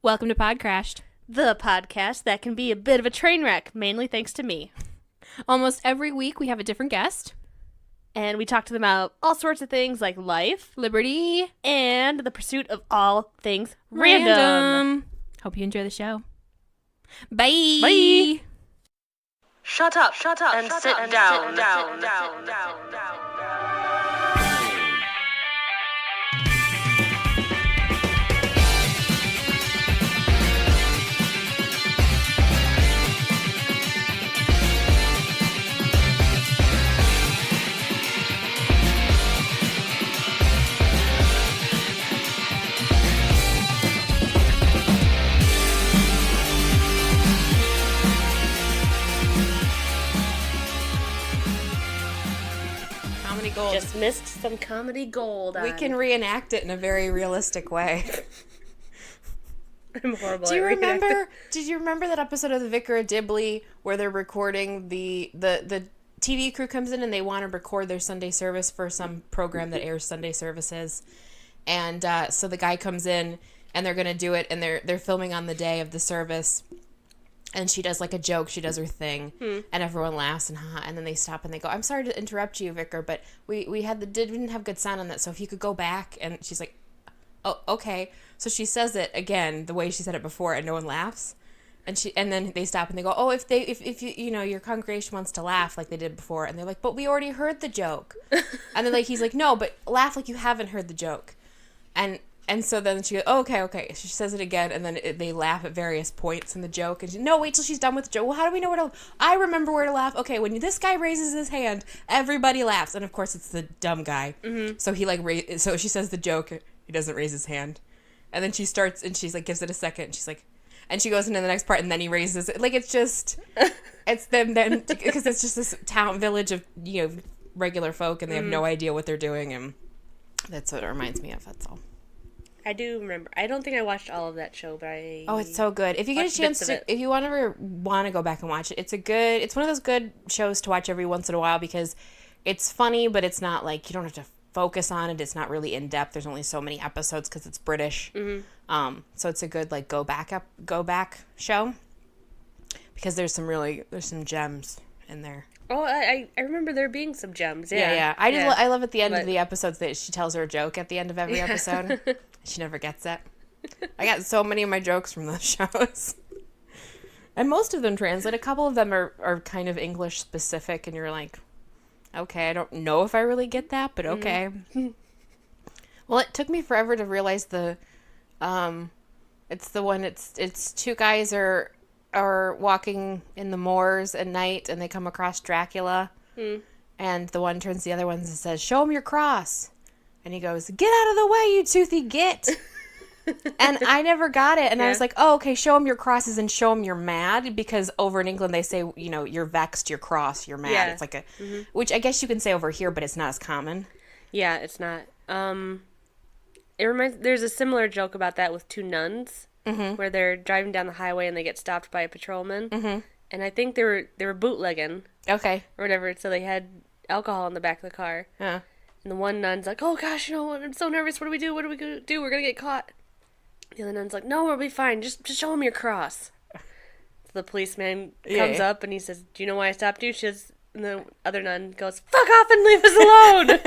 Welcome to Podcrashed, the podcast that can be a bit of a train wreck, mainly thanks to me. Almost every week we have a different guest. And we talk to them about all sorts of things like life, liberty, and the pursuit of all things random. Hope you enjoy the show. Bye. Bye. Shut up, and sit down. Gold. Just missed some comedy gold. We can reenact it in a very realistic way. I'm horrible. Did you remember that episode of the Vicar of Dibley where they're recording the TV crew comes in and they want to record their Sunday service for some program that airs Sunday services, and so the guy comes in and they're gonna do it and they're filming on the day of the service. And she does like a joke. She does her thing, and everyone laughs and then they stop and they go, "I'm sorry to interrupt you, Vicar, but we didn't have good sound on that. So if you could go back." And she's like, "Oh, okay." So she says it again the way she said it before, and no one laughs. And then they stop and they go, "Oh, if you your congregation wants to laugh like they did before," and they're like, "But we already heard the joke." And then he's like, "No, but laugh like you haven't heard the joke," And so then she goes, oh, okay. She says it again, and then they laugh at various points in the joke. And no, wait till she's done with the joke. Well, how do we know where to laugh? I remember where to laugh. Okay, when this guy raises his hand, everybody laughs. And, of course, it's the dumb guy. Mm-hmm. So so she says the joke. He doesn't raise his hand. And then she starts, and she's like, gives it a second. And she's like, and she goes into the next part, and then he raises it. Like, it's just, it's them then, because it's just this village of, regular folk, and they have no idea what they're doing. And that's what it reminds me of. That's all. I do remember. I don't think I watched all of that show, but Oh, it's so good. If you get a chance to, if you want to go back and watch it, it's one of those good shows to watch every once in a while because it's funny, but it's not like, you don't have to focus on it. It's not really in depth. There's only so many episodes because it's British. Mm-hmm. So it's a good go back show because there's some gems in there. Oh, I remember there being some gems. Yeah. I love at the end of the episodes that she tells her a joke at the end of every episode. She never gets it. I got so many of my jokes from those shows. And most of them translate. A couple of them are kind of English specific, and you're like, okay, I don't know if I really get that, but okay. Mm-hmm. Well, it took me forever to realize it's the one, it's two guys are walking in the moors at night, and they come across Dracula, and the one turns to the other one and says, "Show him your cross." And he goes, "Get out of the way, you toothy git." And I never got it. And I was like, oh, okay, show him your crosses and show him you're mad. Because over in England, they say, you're vexed, you're cross, you're mad. Yeah. It's like which I guess you can say over here, but it's not as common. Yeah, it's not. There's a similar joke about that with two nuns, where they're driving down the highway and they get stopped by a patrolman. Mm-hmm. And I think they were bootlegging. Okay. Or whatever, so they had alcohol in the back of the car. Yeah. And the one nun's like, "Oh gosh, I'm so nervous. What do we do? What are we gonna do? We're gonna get caught." The other nun's like, "No, we'll be fine. Just show him your cross." So the policeman comes up and he says, "Do you know why I stopped you?" She says, and the other nun goes, "Fuck off and leave us alone."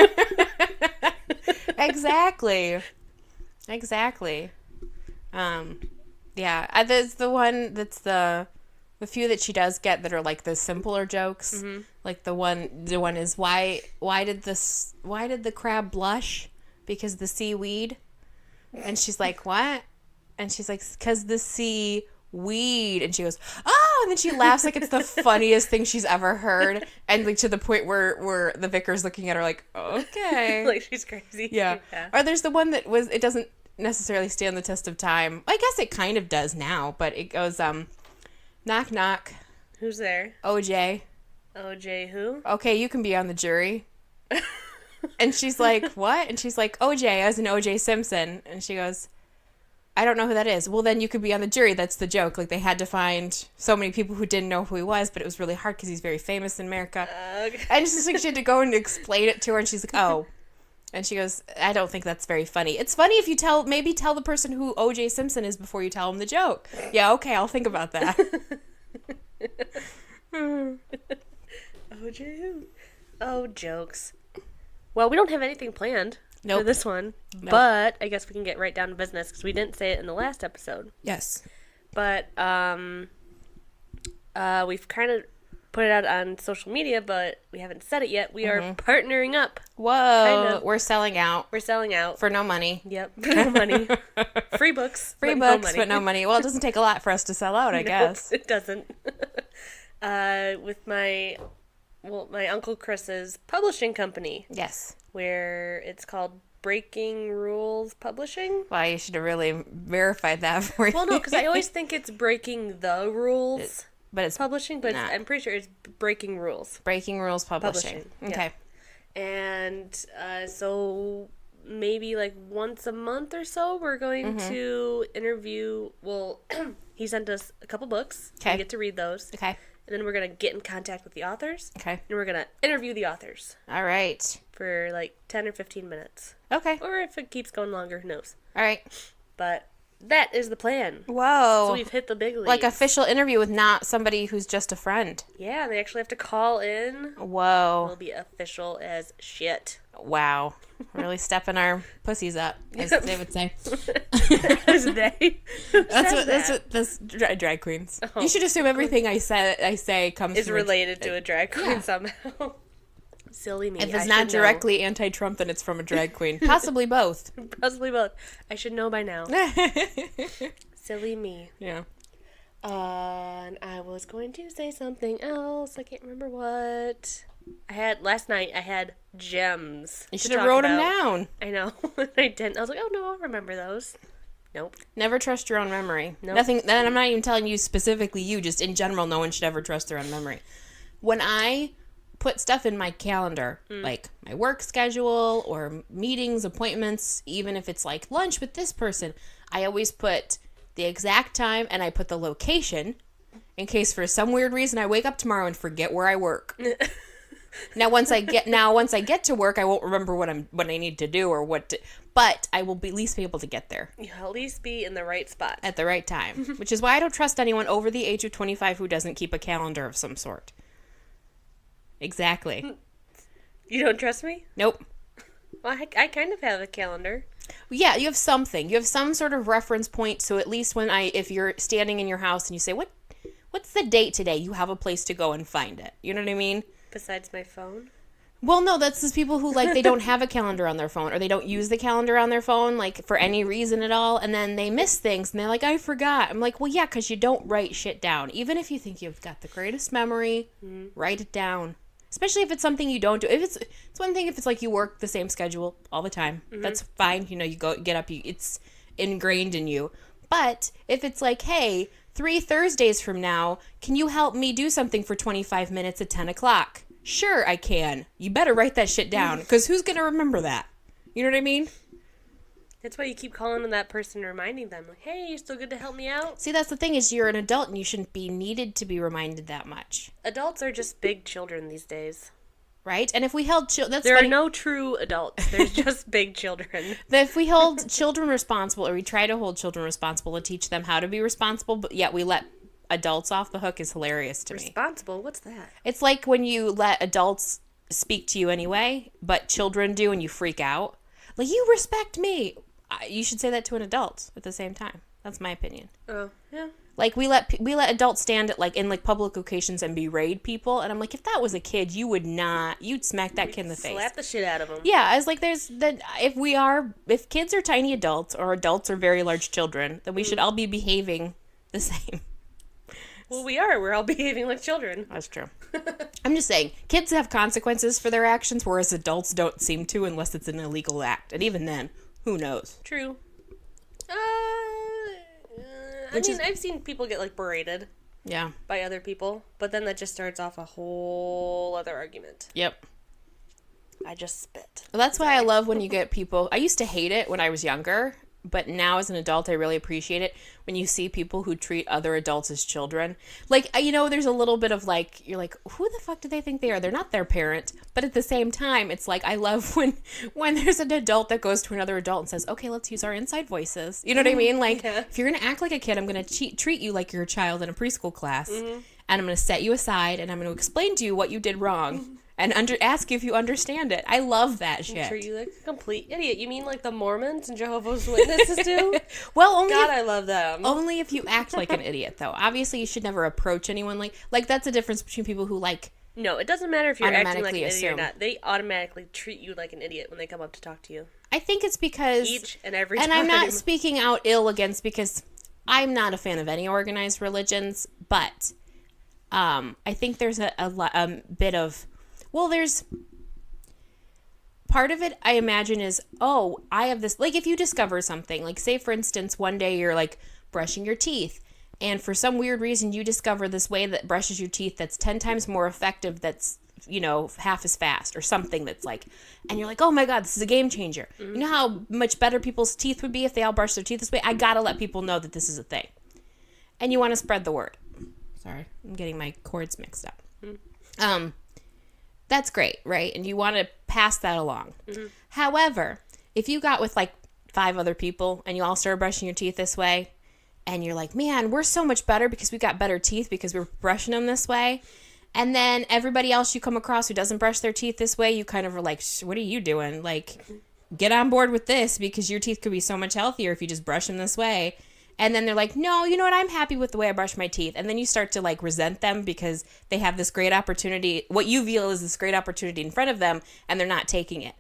Exactly. Yeah, there's the one that's the few that she does get that are like the simpler jokes. Mm-hmm. Like the one is why did the crab blush? Because the seaweed. And she's like, what? And she's like, because the seaweed. And she goes, oh, and then she laughs like it's the funniest thing she's ever heard. And like to the point where the vicar's looking at her like, okay. Like she's crazy. Yeah. Or there's the one that it doesn't necessarily stand the test of time. I guess it kind of does now, but it goes, knock, knock. Who's there? OJ. OJ who? Okay, you can be on the jury. And she's like, what? And she's like, OJ, as in OJ Simpson. And she goes, I don't know who that is. Well, then you could be on the jury. That's the joke. Like, they had to find so many people who didn't know who he was, but it was really hard because he's very famous in America. Okay. And it's just like she had to go and explain it to her, and she's like, oh. And she goes, I don't think that's very funny. It's funny if you tell the person who O.J. Simpson is before you tell them the joke. Yeah, okay, I'll think about that. O.J. who? Oh, jokes. Well, we don't have anything planned for this one. Nope. But I guess we can get right down to business because we didn't say it in the last episode. Yes. But we've kind of put it out on social media, but we haven't said it yet. We are partnering up. Whoa. Kind of. We're selling out. We're selling out. For no money. Yep. For no money. Free books. Free books, but no money. Well, it doesn't take a lot for us to sell out, I guess. It doesn't. With my Uncle Chris's publishing company. Yes. Where it's called Breaking Rules Publishing. Well, you should have really verified that for you. Well, no, because I always think it's Breaking the Rules. But it's publishing, but I'm pretty sure it's Breaking Rules. Breaking Rules Publishing. Okay. Yeah. And so maybe like once a month or so, we're going to interview. Well, he sent us a couple books. Okay. We get to read those. Okay. And then we're going to get in contact with the authors. Okay. And we're going to interview the authors. All right. For like 10 or 15 minutes. Okay. Or if it keeps going longer, who knows. All right. But that is the plan. Whoa. So we've hit the big leagues. Like official interview with not somebody who's just a friend. Yeah, they actually have to call in. Whoa. It'll be official as shit. Wow. Really stepping our pussies up, as they would say. As they? That's drag queens. Oh. You should assume everything I say comes is related to a drag queen somehow. Silly me. If it's not directly anti-Trump, then it's from a drag queen. Possibly both. Possibly both. I should know by now. Silly me. Yeah. And I was going to say something else. I can't remember what. Last night I had gems. You should have wrote them down. I know. I didn't. I was like, oh no, I'll remember those. Nope. Never trust your own memory. Nope. Nothing. And I'm not even telling you specifically you, just in general, no one should ever trust their own memory. When I put stuff in my calendar, like my work schedule or meetings, appointments, even if it's like lunch with this person, I always put the exact time and I put the location in case for some weird reason I wake up tomorrow and forget where I work. Now once I get to work, I won't remember what I need to do or but I will at least be able to get there. You'll at least be in the right spot at the right time, which is why I don't trust anyone over the age of 25 who doesn't keep a calendar of some sort. Exactly. You don't trust me? Nope. Well, I kind of have a calendar. Yeah, you have something. You have some sort of reference point, so at least if you're standing in your house and you say, what's the date today? You have a place to go and find it. You know what I mean? Besides my phone? Well, no, that's those people who, like, they don't have a calendar on their phone, or they don't use the calendar on their phone, like, for any reason at all, and then they miss things, and they're like, I forgot. I'm like, well, yeah, because you don't write shit down. Even if you think you've got the greatest memory, write it down. Especially if it's something you don't do. If it's one thing if it's like you work the same schedule all the time. That's fine. You know, you go get up, it's ingrained in you. But if it's like, hey, 3 Thursdays from now, can you help me do something for 25 minutes at 10 o'clock? Sure, I can. You better write that shit down, because who's going to remember that? You know what I mean? That's why you keep calling on that person and reminding them, like, hey, you're still good to help me out? See, that's the thing, is you're an adult and you shouldn't be needed to be reminded that much. Adults are just big children these days. Right? And if we held there are no true adults. There's just big children. If we hold children responsible, or we try to hold children responsible to teach them how to be responsible, but yet we let adults off the hook, is hilarious to me. Responsible? What's that? It's like when you let adults speak to you anyway, but children do and you freak out. Like, you respect me. You should say that to an adult at the same time. That's my opinion. Oh, yeah. Like, we let adults stand at, like, in, like, public occasions and berate people, and I'm like, if that was a kid, you'd smack that kid in the face. Slap the shit out of them. Yeah, I was like, if kids are tiny adults, or adults are very large children, then we should all be behaving the same. Well, we are. We're all behaving like children. That's true. I'm just saying, kids have consequences for their actions, whereas adults don't seem to unless it's an illegal act. And even then, who knows? True. I've seen people get, like, berated. Yeah. By other people. But then that just starts off a whole other argument. Yep. I just spit. Well, that's why I love when you get people... I used to hate it when I was younger, but now as an adult, I really appreciate it when you see people who treat other adults as children. Like, there's a little bit of like, you're like, who the fuck do they think they are? They're not their parent. But at the same time, it's like, I love when there's an adult that goes to another adult and says, okay, let's use our inside voices. You know what I mean? Like, if you're going to act like a kid, I'm going to treat you like you're a child in a preschool class. And I'm going to set you aside and I'm going to explain to you what you did wrong. And ask you if you understand it. I love that shit. Treat you like a complete idiot. You mean like the Mormons and Jehovah's Witnesses do? Well, I love them. Only if you act like an idiot, though. Obviously, you should never approach anyone like that's the difference between people who like. No, it doesn't matter if you're acting like an idiot or not. They automatically treat you like an idiot when they come up to talk to you. I think it's because each and every time. And I'm not speaking out ill against, because I'm not a fan of any organized religions, but I think there's a bit of. Well, there's part of it, I imagine, is, I have this, like, if you discover something, like, say, for instance, one day you're, like, brushing your teeth, and for some weird reason you discover this way that brushes your teeth that's 10 times more effective, that's, half as fast, or something that's, like, and you're like, oh, my God, this is a game changer. Mm-hmm. You know how much better people's teeth would be if they all brushed their teeth this way? I gotta let people know that this is a thing. And you want to spread the word. Sorry, I'm getting my cords mixed up. Mm-hmm. That's great, right? And you want to pass that along. Mm-hmm. However, if you got with like 5 other people and you all started brushing your teeth this way, and you're like, man, we're so much better because we got better teeth because we're brushing them this way. And then everybody else you come across who doesn't brush their teeth this way, you kind of are like, what are you doing? Like, get on board with this because your teeth could be so much healthier if you just brush them this way. And then they're like, no, you know what? I'm happy with the way I brush my teeth. And then you start to like resent them because they have this great opportunity. What you feel is this great opportunity in front of them and they're not taking it.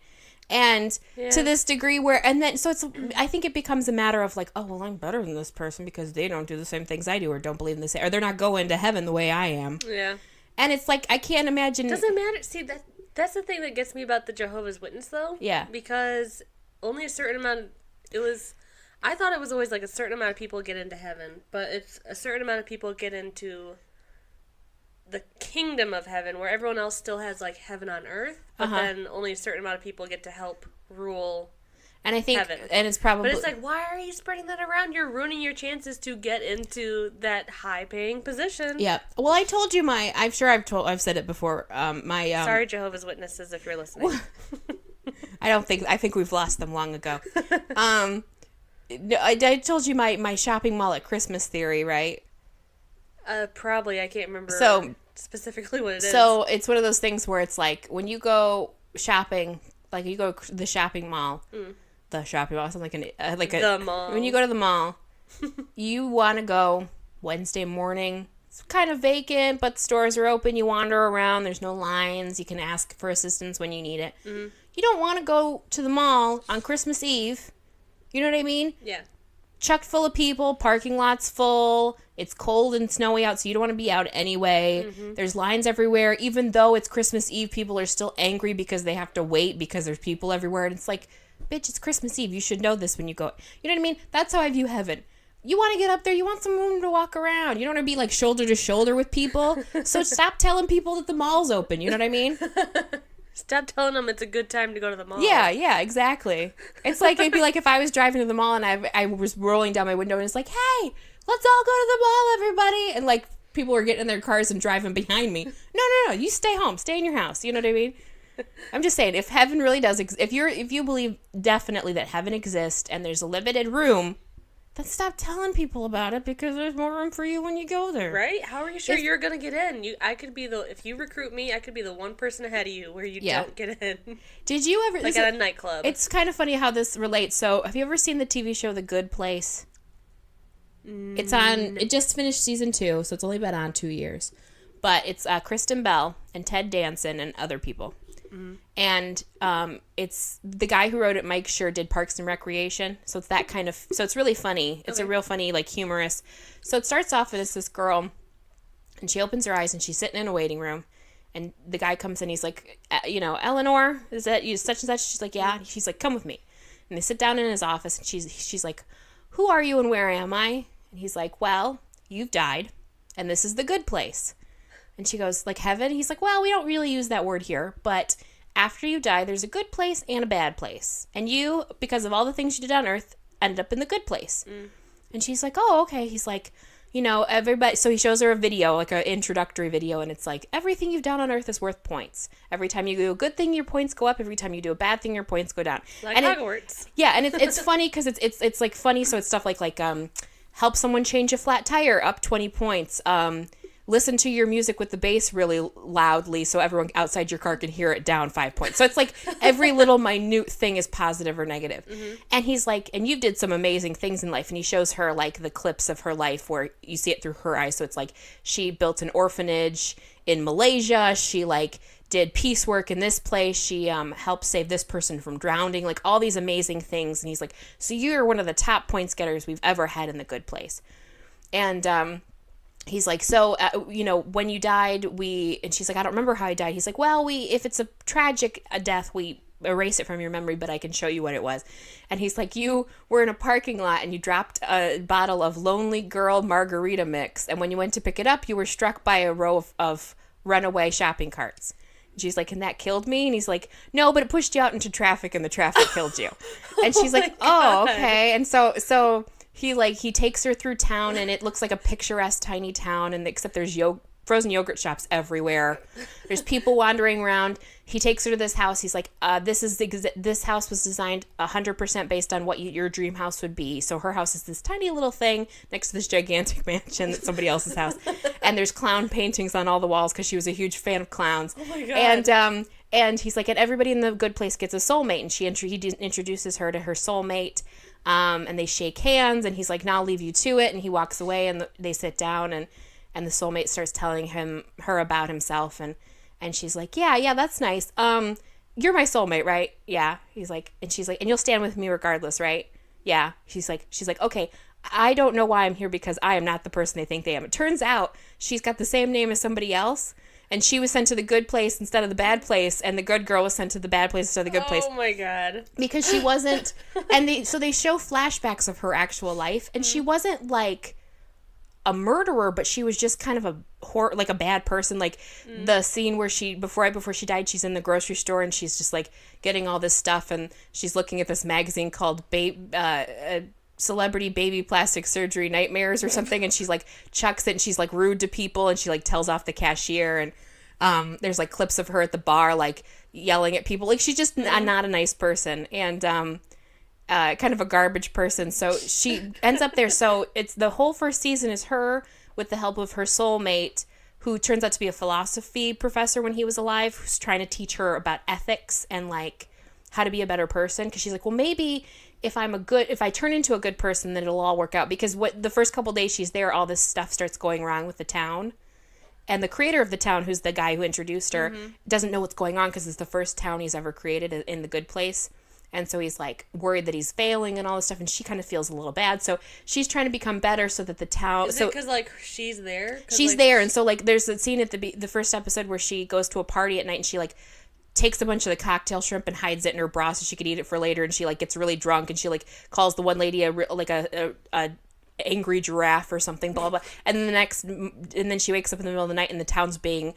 And to this degree I think it becomes a matter of like, oh, well, I'm better than this person because they don't do the same things I do or don't believe in this, or they're not going to heaven the way I am. Yeah. And it's like, I can't imagine. Doesn't matter. See, that's the thing that gets me about the Jehovah's Witness though. Yeah. Because only a certain amount, I thought it was always like a certain amount of people get into heaven, but it's a certain amount of people get into the kingdom of heaven where everyone else still has like heaven on earth, but then only a certain amount of people get to help rule and I think heaven. And it's probably, but it's like, why are you spreading that around? You're ruining your chances to get into that high paying position. Yeah. Well, I told you I've said it before. Sorry, Jehovah's Witnesses, if you're listening. I think we've lost them long ago. I told you my shopping mall at Christmas theory, right? Probably. I can't remember specifically what it is. So it's one of those things where it's like when you go shopping, like you go to the shopping mall, the shopping mall, something like the mall. When you go to the mall, you want to go Wednesday morning. It's kind of vacant, but the stores are open. You wander around. There's no lines. You can ask for assistance when you need it. Mm-hmm. You don't want to go to the mall on Christmas Eve. You know what I mean? Yeah. Chucked full of people, parking lots full. It's cold and snowy out, so you don't want to be out anyway. Mm-hmm. There's lines everywhere. Even though it's Christmas Eve, people are still angry because they have to wait because there's people everywhere. And it's like, bitch, it's Christmas Eve. You should know this when you go. You know what I mean? That's how I view heaven. You want to get up there. You want some room to walk around. You don't want to be like shoulder to shoulder with people. So stop telling people that the mall's open. You know what I mean? Stop telling them it's a good time to go to the mall. Yeah, exactly. It's like, it'd be like if I was driving to the mall and I was rolling down my window and it's like, hey, let's all go to the mall, everybody. And like people were getting in their cars and driving behind me. No, you stay home. Stay in your house. You know what I mean? I'm just saying, if heaven really does, if you believe definitely that heaven exists and there's a limited room, then stop telling people about it because there's more room for you when you go there. Right? How are you sure you're going to get in? If you recruit me, I could be the one person ahead of you where you don't get in. Did you ever... Like at a nightclub. It's kind of funny how this relates. So, have you ever seen the TV show The Good Place? It's on... It just finished season 2, so it's only been on 2 years. But it's Kristen Bell and Ted Danson and other people. Mm-hmm. And it's the guy who wrote it, Mike Schur, did Parks and Recreation. So it's that kind of... So it's really funny. It's a real funny, like, humorous... So it starts off as this girl, and she opens her eyes, and she's sitting in a waiting room. And the guy comes in, he's like, Eleanor, is that you, such and such? She's like, yeah. She's like, come with me. And they sit down in his office, and she's like, who are you and where am I? And he's like, well, you've died, and this is the good place. And she goes, like heaven? He's like, well, we don't really use that word here, but after you die, there's a good place and a bad place. And you, because of all the things you did on earth, ended up in the good place. And she's like, oh, okay. He's like, you know, everybody, so he shows her a video, like an introductory video, and it's like, everything you've done on Earth is worth points. Every time you do a good thing, your points go up. Every time you do a bad thing, your points go down. Like and Hogwarts. and it's funny because it's like funny, so it's stuff like help someone change a flat tire, up 20 points. Listen to your music with the bass really loudly so everyone outside your car can hear it, down 5 points. So it's like every little minute thing is positive or negative. And he's like, and you did some amazing things in life. And he shows her like the clips of her life where you see it through her eyes. So it's like she built an orphanage in Malaysia. She like did peace work in this place. She helped save this person from drowning, like all these amazing things. And he's like, so you're one of the top points getters we've ever had in the good place. And he's like, so, you know, when you died, and she's like, I don't remember how I died. He's like, well, if it's a tragic death, we erase it from your memory, but I can show you what it was. And he's like, you were in a parking lot and you dropped a bottle of Lonely Girl margarita mix. And when you went to pick it up, you were struck by a row of runaway shopping carts. And she's like, and that killed me? And he's like, no, but it pushed you out into traffic and the traffic killed you. And she's like, oh, okay. And so he takes her through town, and it looks like a picturesque tiny town, and except there's frozen yogurt shops everywhere. There's people wandering around. He takes her to this house. He's like, this house was designed 100% based on what your dream house would be. So her house is this tiny little thing next to this gigantic mansion that's somebody else's house. And there's clown paintings on all the walls because she was a huge fan of clowns. Oh my God. And he's like, and everybody in the good place gets a soulmate. And he introduces her to her soulmate. And they shake hands, and he's like, now I'll leave you to it. And he walks away, and they sit down, and the soulmate starts telling her about himself. And she's like, yeah, that's nice. You're my soulmate, right? Yeah. He's like, and she's like, and you'll stand with me regardless, right? Yeah. She's like, okay, I don't know why I'm here because I am not the person they think they am. It turns out she's got the same name as somebody else. And she was sent to the good place instead of the bad place, and the good girl was sent to the bad place instead of the good place. Oh my God. Because she wasn't, and they show flashbacks of her actual life, and she wasn't like a murderer, but she was just kind of a bad person. Like the scene where right before she died, she's in the grocery store and she's just like getting all this stuff, and she's looking at this magazine called Celebrity Baby Plastic Surgery Nightmares or something, and she's like chucks it, and she's like rude to people, and she like tells off the cashier, and there's like clips of her at the bar like yelling at people, like she's just not a nice person, and kind of a garbage person. So she ends up there. So it's the whole first season is her with the help of her soulmate, who turns out to be a philosophy professor when he was alive, who's trying to teach her about ethics and like how to be a better person, because she's like, well, maybe if I turn into a good person, then it'll all work out. Because the first couple days she's there, all this stuff starts going wrong with the town. And the creator of the town, who's the guy who introduced her, doesn't know what's going on because it's the first town he's ever created in the good place. And so he's like worried that he's failing and all this stuff. And she kind of feels a little bad. So she's trying to become better so that the town... Is it because like she's there? She's there. And so like there's a scene at the first episode where she goes to a party at night and she like takes a bunch of the cocktail shrimp and hides it in her bra so she could eat it for later, and she like gets really drunk, and she like calls the one lady a angry giraffe or something, blah blah. And then she wakes up in the middle of the night and the town's being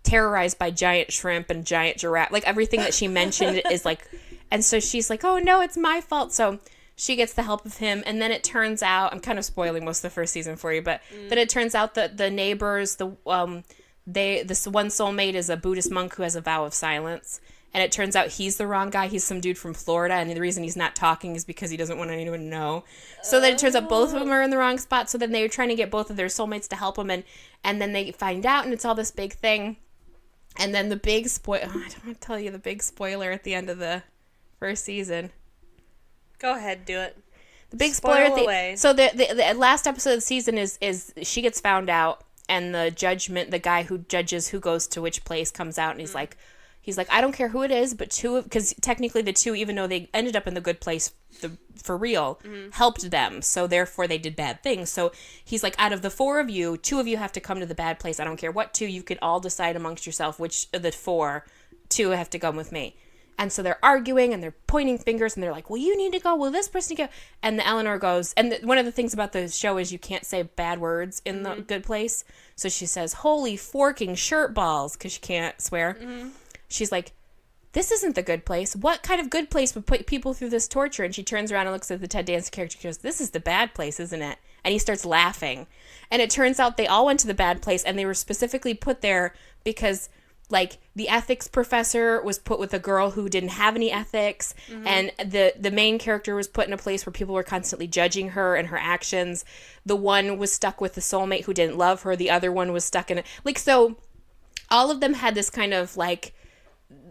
terrorized by giant shrimp and giant giraffe, like everything that she mentioned is like, and so she's like, oh no, it's my fault. So she gets the help of him, and then it turns out, I'm kind of spoiling most of the first season for you, but then it turns out that the neighbors, this one soulmate is a Buddhist monk who has a vow of silence, and it turns out he's the wrong guy. He's some dude from Florida, and the reason he's not talking is because he doesn't want anyone to know. So then it turns out both of them are in the wrong spot. So then they're trying to get both of their soulmates to help them, and then they find out, and it's all this big thing. And then the big I don't want to tell you the big spoiler at the end of the first season. Go ahead, do it. The big spoiler away. So the last episode of the season is she gets found out, and the guy who judges who goes to which place comes out, and he's like, I don't care who it is, but because technically the two, even though they ended up in the good place for real, helped them, so therefore they did bad things. So he's like, out of the four of you, two of you have to come to the bad place. I don't care what two, you could all decide amongst yourself which of the two have to come with me. And so they're arguing and they're pointing fingers and they're like, well, you need to go. Well, this person go. And the Eleanor goes, and one of the things about the show is you can't say bad words in the good place. So she says, holy forking shirt balls, because she can't swear. She's like, this isn't the good place. What kind of good place would put people through this torture? And she turns around and looks at the Ted Danson character. She goes, this is the bad place, isn't it? And he starts laughing. And it turns out they all went to the bad place, and they were specifically put there because, like, the ethics professor was put with a girl who didn't have any ethics, and the main character was put in a place where people were constantly judging her and her actions. The one was stuck with the soulmate who didn't love her. The other one was stuck in it. Like, so all of them had this kind of, like,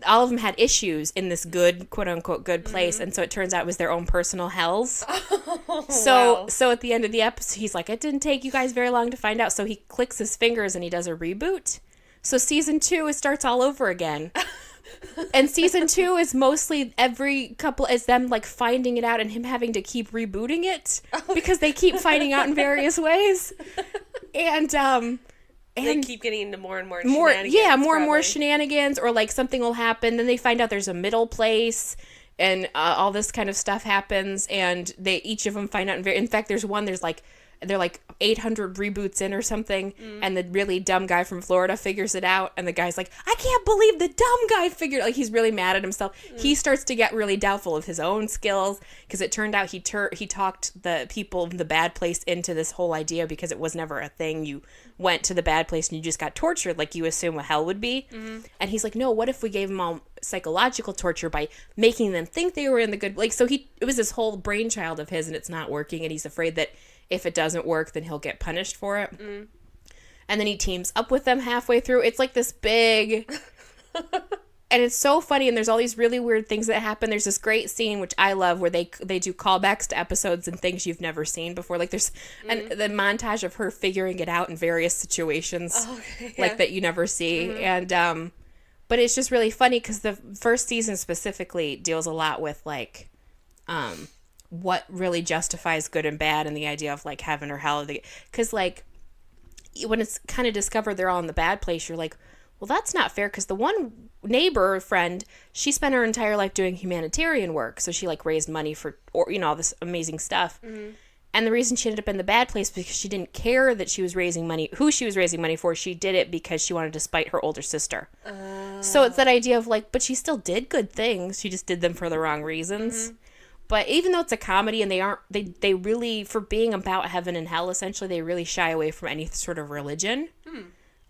all of them had issues in this good, quote-unquote, good place, and so it turns out it was their own personal hells. So at the end of the episode, he's like, it didn't take you guys very long to find out. So he clicks his fingers and he does a reboot. So season 2, it starts all over again. And season 2 is mostly every couple is them, like, finding it out and him having to keep rebooting it because they keep finding out in various ways. And they keep getting into more and more shenanigans. Yeah, more and more shenanigans, or, like, something will happen. Then they find out there's a middle place, and all this kind of stuff happens, and each of them find out. In fact, there's one, they're like 800 reboots in or something, and the really dumb guy from Florida figures it out, and the guy's like, I can't believe the dumb guy figured, like, he's really mad at himself. He starts to get really doubtful of his own skills, because it turned out he talked the people in the bad place into this whole idea, because it was never a thing. You went to the bad place and you just got tortured like you assume what hell would be. And he's like, no, what if we gave them all psychological torture by making them think they were in the good, like, so it was this whole brainchild of his, and it's not working, and he's afraid that if it doesn't work, then he'll get punished for it. And then he teams up with them halfway through. It's like this big... and it's so funny, and there's all these really weird things that happen. There's this great scene, which I love, where they do callbacks to episodes and things you've never seen before. Like, there's the montage of her figuring it out in various situations, like, that you never see. And, but it's just really funny, because the first season specifically deals a lot with, like... what really justifies good and bad, and the idea of, like, heaven or hell. Because, like, when it's kind of discovered they're all in the bad place, you're like, well, that's not fair, because the one neighbor friend, she spent her entire life doing humanitarian work, so she, like, raised money for, or, you know, all this amazing stuff. And the reason she ended up in the bad place because she didn't care that she was raising money, who she was raising money for. She did it because she wanted to spite her older sister. So it's that idea of, like, but she still did good things, she just did them for the wrong reasons. But even though it's a comedy, and they really, for being about heaven and hell, essentially, they really shy away from any sort of religion.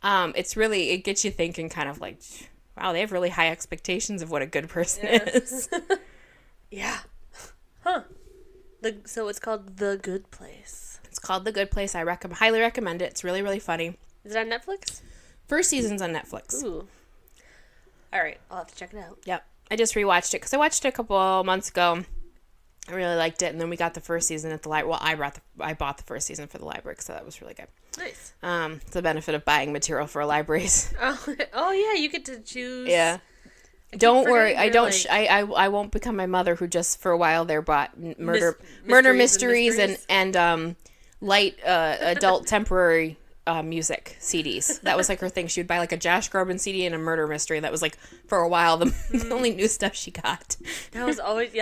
It gets you thinking, kind of like, wow, they have really high expectations of what a good person is. Yeah. Huh. So it's called The Good Place. It's called The Good Place. I highly recommend it. It's really, really funny. Is it on Netflix? First season's on Netflix. Ooh. All right. I'll have to check it out. Yep. I just rewatched it because I watched it a couple months ago. I really liked it, and then we got the first season at the library. Well, I bought the first season for the library, so that was really good. Nice. It's the benefit of buying material for libraries. Oh yeah, you get to choose. Yeah. Don't worry, I don't. I won't become my mother, who just for a while there bought murder mysteries and light adult temporary music CDs. That was like her thing. She would buy like a Josh Groban CD and a murder mystery. That was like for a while the only new stuff she got. That was always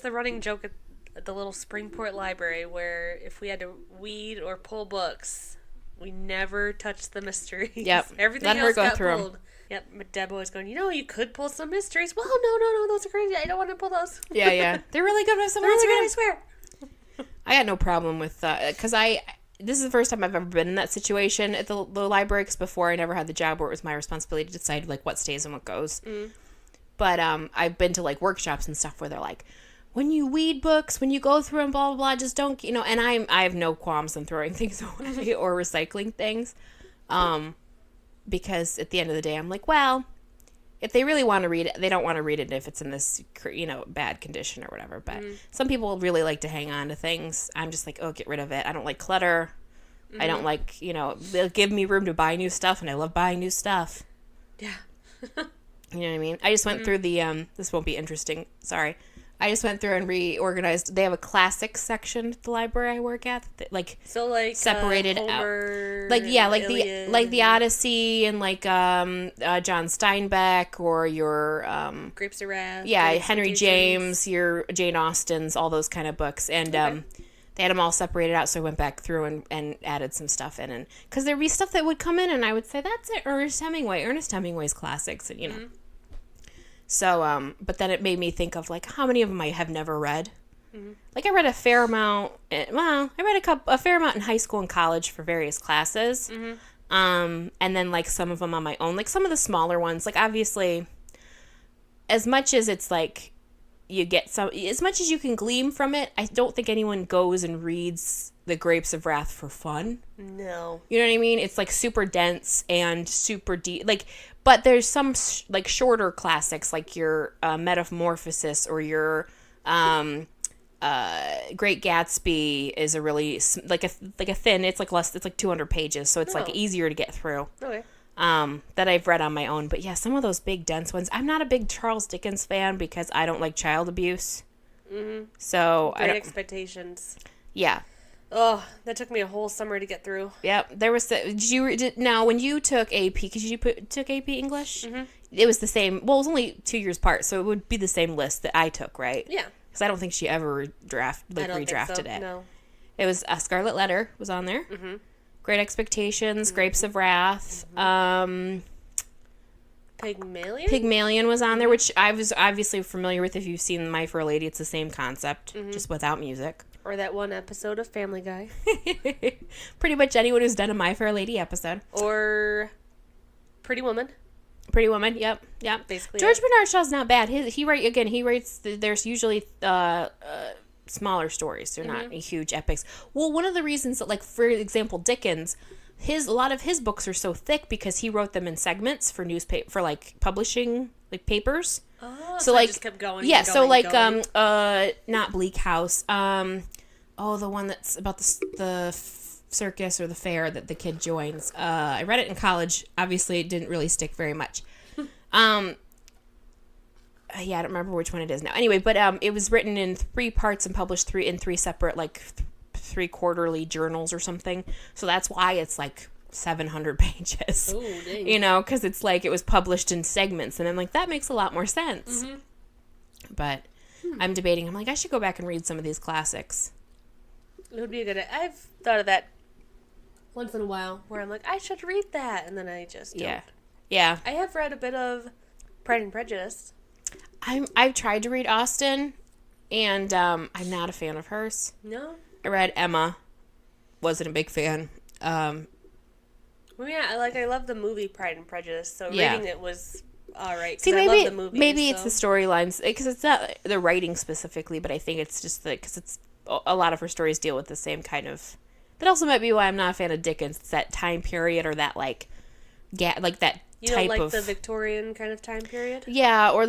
the running joke at the little Springport library, where if we had to weed or pull books, we never touched the mysteries. Yep. Everything Let else her go got through pulled. them. Yep. Deb always going, you could pull some mysteries. Well, no, those are crazy. I don't want to pull those. Yeah. They're really good with someone else. They're really good, I swear. I got no problem with because this is the first time I've ever been in that situation at the library, because before I never had the job where it was my responsibility to decide, like, what stays and what goes. But I've been to, like, workshops and stuff where they're like, when you weed books, when you go through them, blah, blah, blah, just don't, and I have no qualms in throwing things away or recycling things. Because at the end of the day, I'm like, well, if they really want to read it, they don't want to read it if it's in this, bad condition or whatever. But some people really like to hang on to things. I'm just like, oh, get rid of it. I don't like clutter. I don't like, they'll give me room to buy new stuff, and I love buying new stuff. Yeah. You know what I mean? I just went through the, this won't be interesting. Sorry. I just went through and reorganized. They have a classics section at the library I work at, separated Homer, out, like the Odyssey and like John Steinbeck or your Grapes of Wrath. Yeah, Henry James, your Jane Austen's, all those kind of books, and they had them all separated out. So I went back through and added some stuff in, and because there'd be stuff that would come in, and I would say that's it, Ernest Hemingway's classics, and So, but then it made me think of, like, how many of them I have never read. Like, I read a fair amount, I read a fair amount in high school and college for various classes. And then, like, some of them on my own. Like, some of the smaller ones, like, obviously, as much as it's, like, you get some, as much as you can glean from it, I don't think anyone goes and reads The Grapes of Wrath for fun. No. You know what I mean? It's, like, super dense and super deep. Like, but there's some, like, shorter classics, like your Metamorphosis or your Great Gatsby is a really, like a thin, it's like 200 pages, so it's, like, easier to get through. Okay. That I've read on my own. But yeah, some of those big dense ones. I'm not a big Charles Dickens fan because I don't like child abuse. So Great Expectations. Yeah. Oh, that took me a whole summer to get through. Yep. There was now when you took AP, because you took AP English, it was the same. Well, it was only 2 years apart, so it would be the same list that I took, right? Yeah. Because I don't think she ever redrafted it. No. It was a Scarlet Letter was on there. Great Expectations, Grapes of Wrath. Pygmalion was on there, which I was obviously familiar with. If you've seen My Fair Lady, it's the same concept, just without music. Or that one episode of Family Guy. Pretty much anyone who's done a My Fair Lady episode. Or Pretty Woman. Pretty Woman, yep. Basically, George Bernard Shaw's not bad. He writes. There's usually smaller stories. They're not huge epics. Well, one of the reasons that, like, for example, Dickens, a lot of his books are so thick because he wrote them in segments for like publishing, like, papers. Oh, so like, just kept going. Yeah, so like not Bleak House. The one that's about the circus or the fair that the kid joins. I read it in college. Obviously, it didn't really stick very much. Yeah, I don't remember which one it is now. Anyway, but it was written in 3 parts and published in three separate, like, 3 quarterly journals or something. So that's why it's, like, 700 pages. Oh, dang. You know, because it's like it was published in segments. And I'm like, that makes a lot more sense. But I'm debating. I'm like, I should go back and read some of these classics. It would be a good... I've thought of that once in a while, where I'm like, I should read that, and then I just don't. Yeah. I have read a bit of Pride and Prejudice. I've tried to read Austen, and I'm not a fan of hers. No? I read Emma. Wasn't a big fan. Well, yeah, I love the movie Pride and Prejudice, so reading it was alright. See, maybe, I love the movie, maybe it's the storylines, because it's not the writing specifically, but I think it's just because it's a lot of her stories deal with the same kind of... That also might be why I'm not a fan of Dickens. It's that time period, or that, like that you type don't like of... the Victorian kind of time period? Yeah, or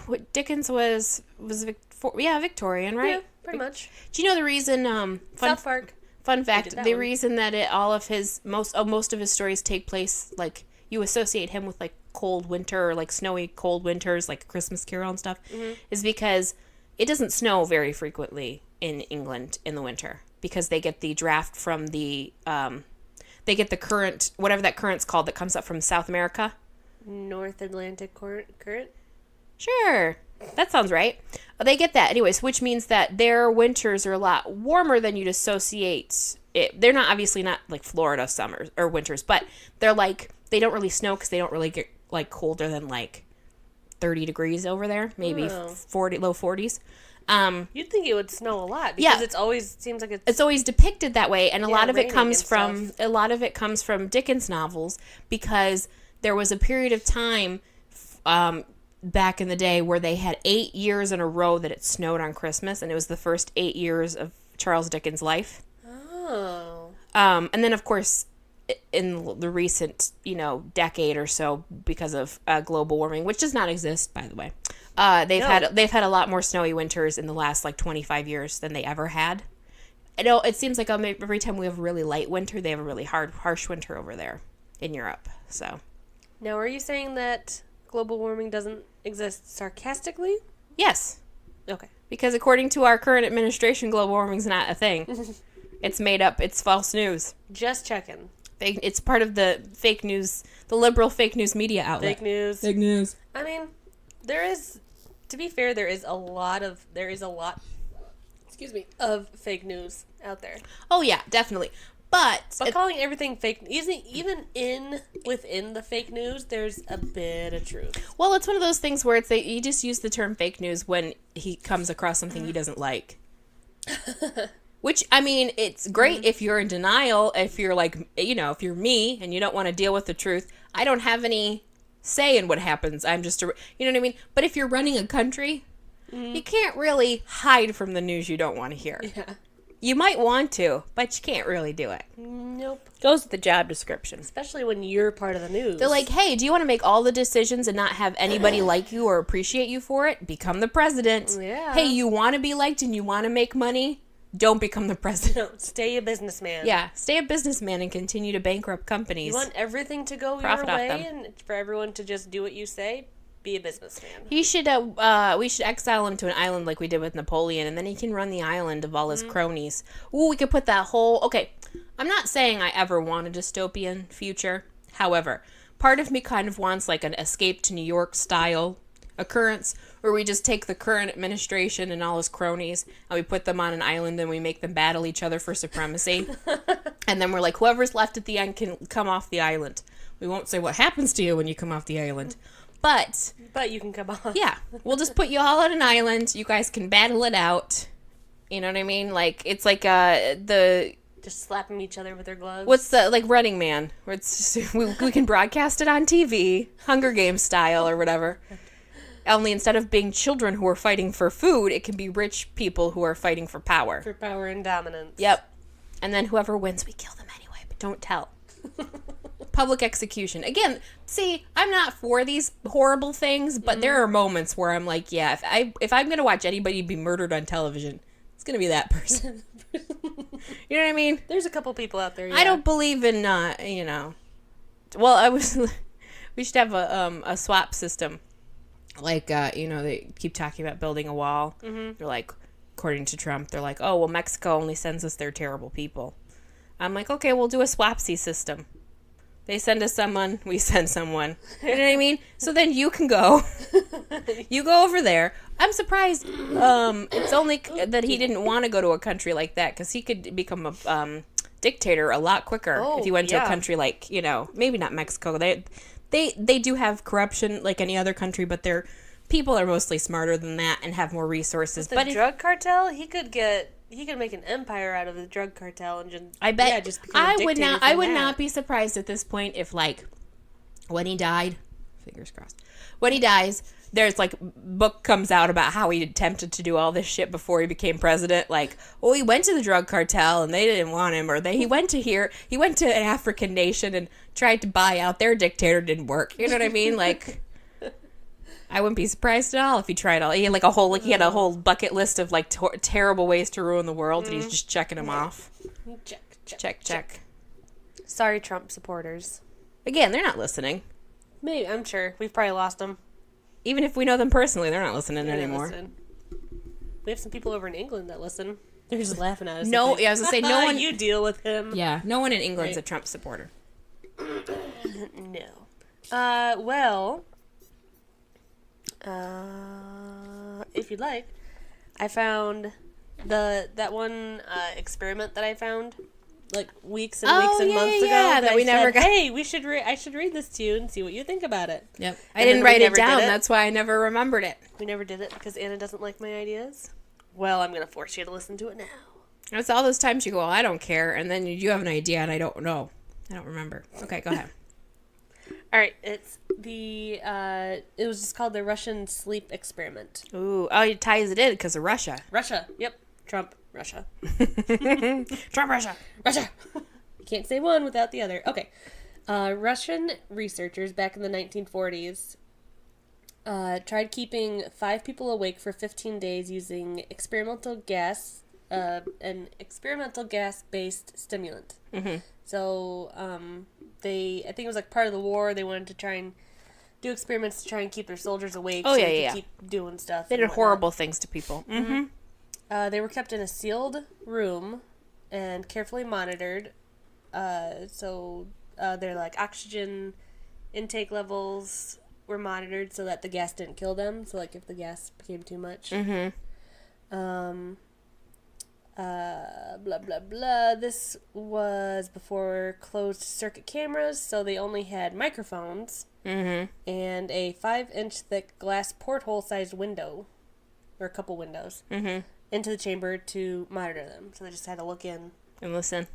what Dickens was Victorian, right? Yeah, pretty much. Do you know the reason... South Park. Fun fact, the reason that all of his... Most of his stories take place, like, you associate him with, like, cold winter, or, like, snowy cold winters, like Christmas Carol and stuff, is because it doesn't snow very frequently in England in the winter, because they get the draft from the... they get the current, whatever that current's called, that comes up from South America. North Atlantic current? Sure. That sounds right. They get that. Anyways, which means that their winters are a lot warmer than you'd associate it. They're obviously not like Florida summers or winters, but they're like, they don't really snow because they don't really get, like, colder than, like, 30 degrees over there. Maybe 40, low 40s. You'd think it would snow a lot, because it's always seems like it's always depicted that way, and a lot of it comes from Dickens novels, because there was a period of time back in the day where they had 8 years in a row that it snowed on Christmas, and it was the first 8 years of Charles Dickens' life. Oh. And then, of course, in the recent, decade or so, because of global warming, which does not exist, by the way, they've had a lot more snowy winters in the last, like, 25 years than they ever had. It seems like every time we have a really light winter, they have a really harsh winter over there in Europe. So, now, are you saying that global warming doesn't exist sarcastically? Yes. Okay. Because according to our current administration, global warming's not a thing. It's made up. It's false news. Just checking. It's part of the fake news, the liberal fake news media outlet. Fake news. Fake news. I mean, to be fair, there is a lot, excuse me, of fake news out there. Oh, yeah, definitely. But calling everything fake, even within the fake news, there's a bit of truth. Well, it's one of those things where you just use the term fake news when he comes across something he doesn't like. Which, I mean, it's great if you're in denial, if you're like, if you're me and you don't want to deal with the truth. I don't have any say in what happens. I'm just, you know what I mean? But if you're running a country, you can't really hide from the news you don't want to hear. Yeah. You might want to, but you can't really do it. Nope. Goes with the job description. Especially when you're part of the news. They're like, hey, do you want to make all the decisions and not have anybody like you or appreciate you for it? Become the president. Yeah. Hey, you want to be liked and you want to make money? Don't become the president. No, stay a businessman. Yeah, stay a businessman and continue to bankrupt companies. You want everything to go your way and for everyone to just do what you say? Be a businessman. We should exile him to an island like we did with Napoleon, and then he can run the island of all his cronies. Ooh, we could put that whole... Okay, I'm not saying I ever want a dystopian future. However, part of me kind of wants like an Escape to New York style occurrence where we just take the current administration and all his cronies and we put them on an island and we make them battle each other for supremacy. And then we're like, whoever's left at the end can come off the island. We won't say what happens to you when you come off the island. But you can come off. Yeah. We'll just put you all on an island. You guys can battle it out. You know what I mean? Like, it's like just slapping each other with their gloves. What's the, like, Running Man? Where it's just, we can broadcast it on TV, Hunger Games style or whatever. Only instead of being children who are fighting for food, it can be rich people who are fighting for power. For power and dominance. Yep. And then whoever wins, we kill them anyway, but don't tell. Public execution. Again, see, I'm not for these horrible things, but there are moments where I'm like, yeah, if I'm going to watch anybody be murdered on television, it's going to be that person. You know what I mean? There's a couple people out there, yeah. I don't believe in, well, we should have a swap system. Like, they keep talking about building a wall. Mm-hmm. They're like, according to Trump, they're like, oh, well, Mexico only sends us their terrible people. I'm like, okay, we'll do a swapsy system. They send us someone, we send someone. You know what I mean? So then you can go. You go over there. I'm surprised it's only that he didn't want to go to a country like that because he could become a dictator a lot quicker if he went to a country like, maybe not Mexico. They do have corruption like any other country, but their people are mostly smarter than that and have more resources. But the drug cartel, he could make an empire out of the drug cartel and just just become a dictator. I would not be surprised at this point if like when he died, fingers crossed. When he dies, there's like book comes out about how he attempted to do all this shit before he became president. Like, oh, he went to the drug cartel and they didn't want him, or he went to an African nation and tried to buy out their dictator, didn't work. You know what I mean? Like, I wouldn't be surprised at all if he tried all. He had he had a whole bucket list of like terrible ways to ruin the world, and he's just checking them off. Check. Sorry, Trump supporters. Again, they're not listening. Maybe, I'm sure we've probably lost them. Even if we know them personally, they're not listening anymore. We have some people over in England that listen. They're just laughing at us. No, I was gonna say no one. You deal with him. Yeah, no one in England's a Trump supporter. No. If you'd like, I found that one experiment that I found like weeks and weeks and months ago. That we never got. Hey, I should read this to you and see what you think about it. Yep. I didn't write it down. That's why I never remembered it. We never did it because Anna doesn't like my ideas. Well, I'm gonna force you to listen to it now. That's all those times you go, I don't care, and then you have an idea and I don't know. I don't remember. Okay, go ahead. All right, it was just called the Russian sleep experiment. Ooh, he ties it in because of Russia. Russia, yep. Trump, Russia. Trump, Russia. Russia. You can't say one without the other. Okay. Russian researchers back in the 1940s tried keeping 5 people awake for 15 days using experimental gas, an experimental gas-based stimulant. Mm-hmm. So, I think it was like part of the war. They wanted to try and do experiments to try and keep their soldiers awake. They could keep doing stuff. They did horrible things to people. Mm-hmm. They were kept in a sealed room and carefully monitored. Their like oxygen intake levels were monitored so that the gas didn't kill them. So like if the gas became too much. Mm-hmm. Blah, blah, blah. This was before closed circuit cameras, so they only had microphones and a 5-inch thick glass porthole-sized window, or a couple windows, into the chamber to monitor them. So they just had to look in. And listen.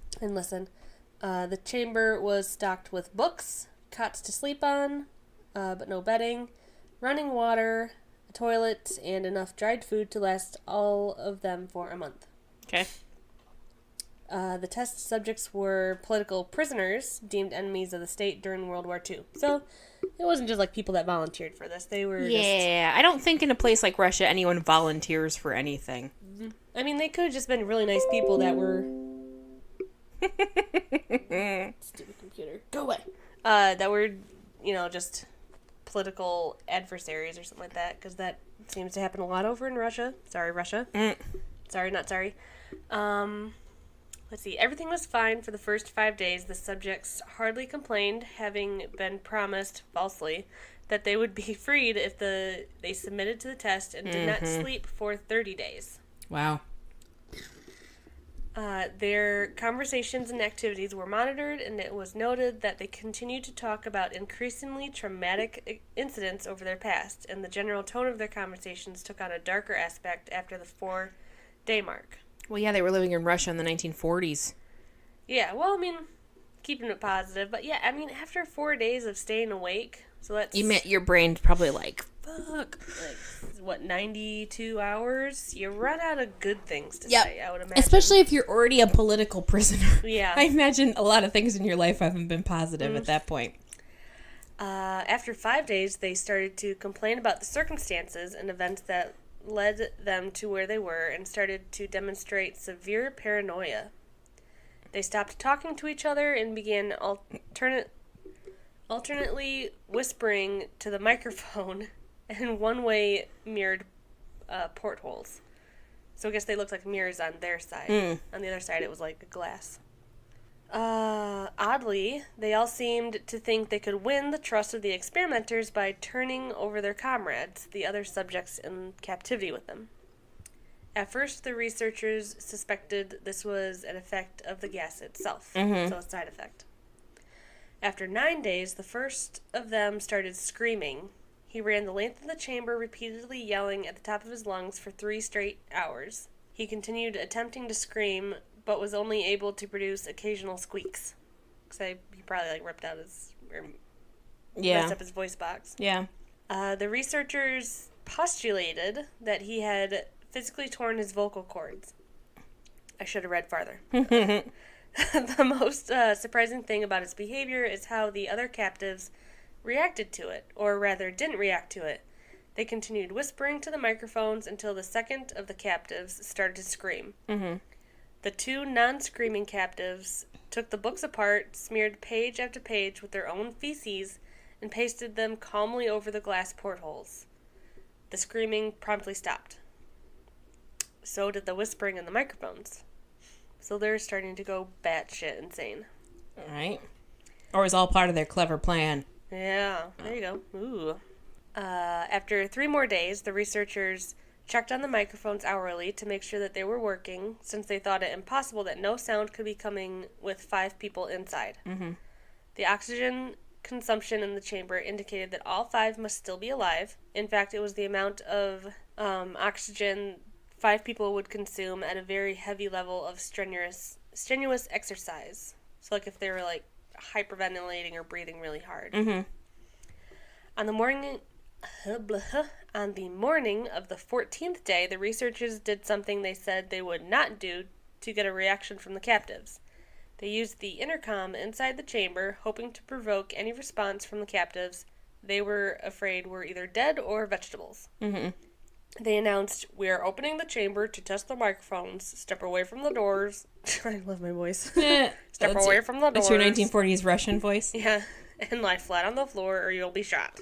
The chamber was stocked with books, cots to sleep on, but no bedding, running water, a toilet, and enough dried food to last all of them for a month. Okay. The test subjects were political prisoners deemed enemies of the state during World War II. So it wasn't just like people that volunteered for this. They were I don't think in a place like Russia anyone volunteers for anything. I mean, they could have just been really nice people that were... Stupid computer. Go away. That were, just political adversaries or something like that, because that seems to happen a lot over in Russia. Sorry, Russia. Sorry, not sorry. Let's see. Everything was fine for the first 5 days. The subjects hardly complained, having been promised, falsely, that they would be freed if they submitted to the test and did not sleep for 30 days. Wow. Their conversations and activities were monitored, and it was noted that they continued to talk about increasingly traumatic incidents over their past, and the general tone of their conversations took on a darker aspect after the 4-day mark. Well, yeah, they were living in Russia in the 1940s. Yeah, well, I mean, keeping it positive, but yeah, I mean, after 4 days of staying awake, so that's... Your brain's probably like, fuck. Like, 92 hours? You run out of good things to say, I would imagine. Especially if you're already a political prisoner. Yeah. I imagine a lot of things in your life haven't been positive at that point. After 5 days, they started to complain about the circumstances and events that led them to where they were and started to demonstrate severe paranoia. They stopped talking to each other and began alternately whispering to the microphone and one-way mirrored portholes. So I guess they looked like mirrors on their side. On the other side, it was like glass. Oddly, they all seemed to think they could win the trust of the experimenters by turning over their comrades, the other subjects in captivity with them. At first, the researchers suspected this was an effect of the gas itself, so a side effect. After 9 days, the first of them started screaming. He ran the length of the chamber, repeatedly yelling at the top of his lungs for 3 straight hours. He continued attempting to scream, but was only able to produce occasional squeaks. Because he probably ripped out messed up his voice box. Yeah. The researchers postulated that he had physically torn his vocal cords. I should have read farther. The most surprising thing about his behavior is how the other captives reacted to it, or rather didn't react to it. They continued whispering to the microphones until the second of the captives started to scream. The 2 non-screaming captives took the books apart, smeared page after page with their own feces, and pasted them calmly over the glass portholes. The screaming promptly stopped. So did the whispering in the microphones. So they're starting to go batshit insane. All right. Or it was all part of their clever plan. Yeah, there you go. Ooh. After 3 more days, the researchers checked on the microphones hourly to make sure that they were working, since they thought it impossible that no sound could be coming with 5 people inside. The oxygen consumption in the chamber indicated that all 5 must still be alive. In fact, it was the amount of oxygen 5 people would consume at a very heavy level of strenuous exercise. So, if they were, hyperventilating or breathing really hard. On the morning of the 14th day, the researchers did something they said they would not do to get a reaction from the captives. They used the intercom inside the chamber, hoping to provoke any response from the captives they were afraid were either dead or vegetables. They announced, "We are opening the chamber to test the microphones. Step away from the doors." I love my voice. Step away from the doors. That's your 1940s Russian voice? Yeah. And lie flat on the floor or you'll be shot.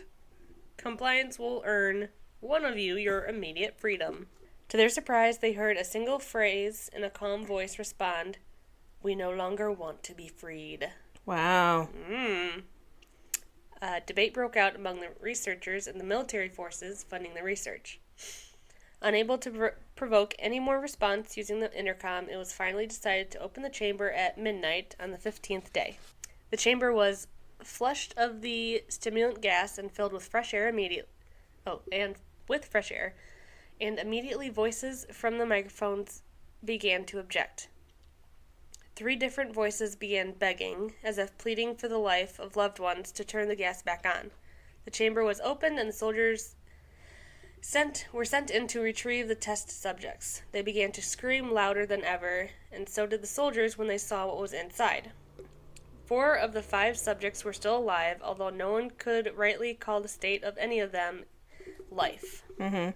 Compliance will earn one of you your immediate freedom. To their surprise, they heard a single phrase in a calm voice respond, "We no longer want to be freed." Wow. Debate broke out among the researchers and the military forces funding the research. Unable to provoke any more response using the intercom, it was finally decided to open the chamber at midnight on the 15th day. The chamber was flushed of the stimulant gas and filled with fresh air immediately. And immediately voices from the microphones began to object. 3 different voices began begging, as if pleading for the life of loved ones, to turn the gas back on. The chamber was opened and the soldiers were sent in to retrieve the test subjects. They began to scream louder than ever, and so did the soldiers when they saw what was inside. 4 of the 5 subjects were still alive, although no one could rightly call the state of any of them life. Mm-hmm.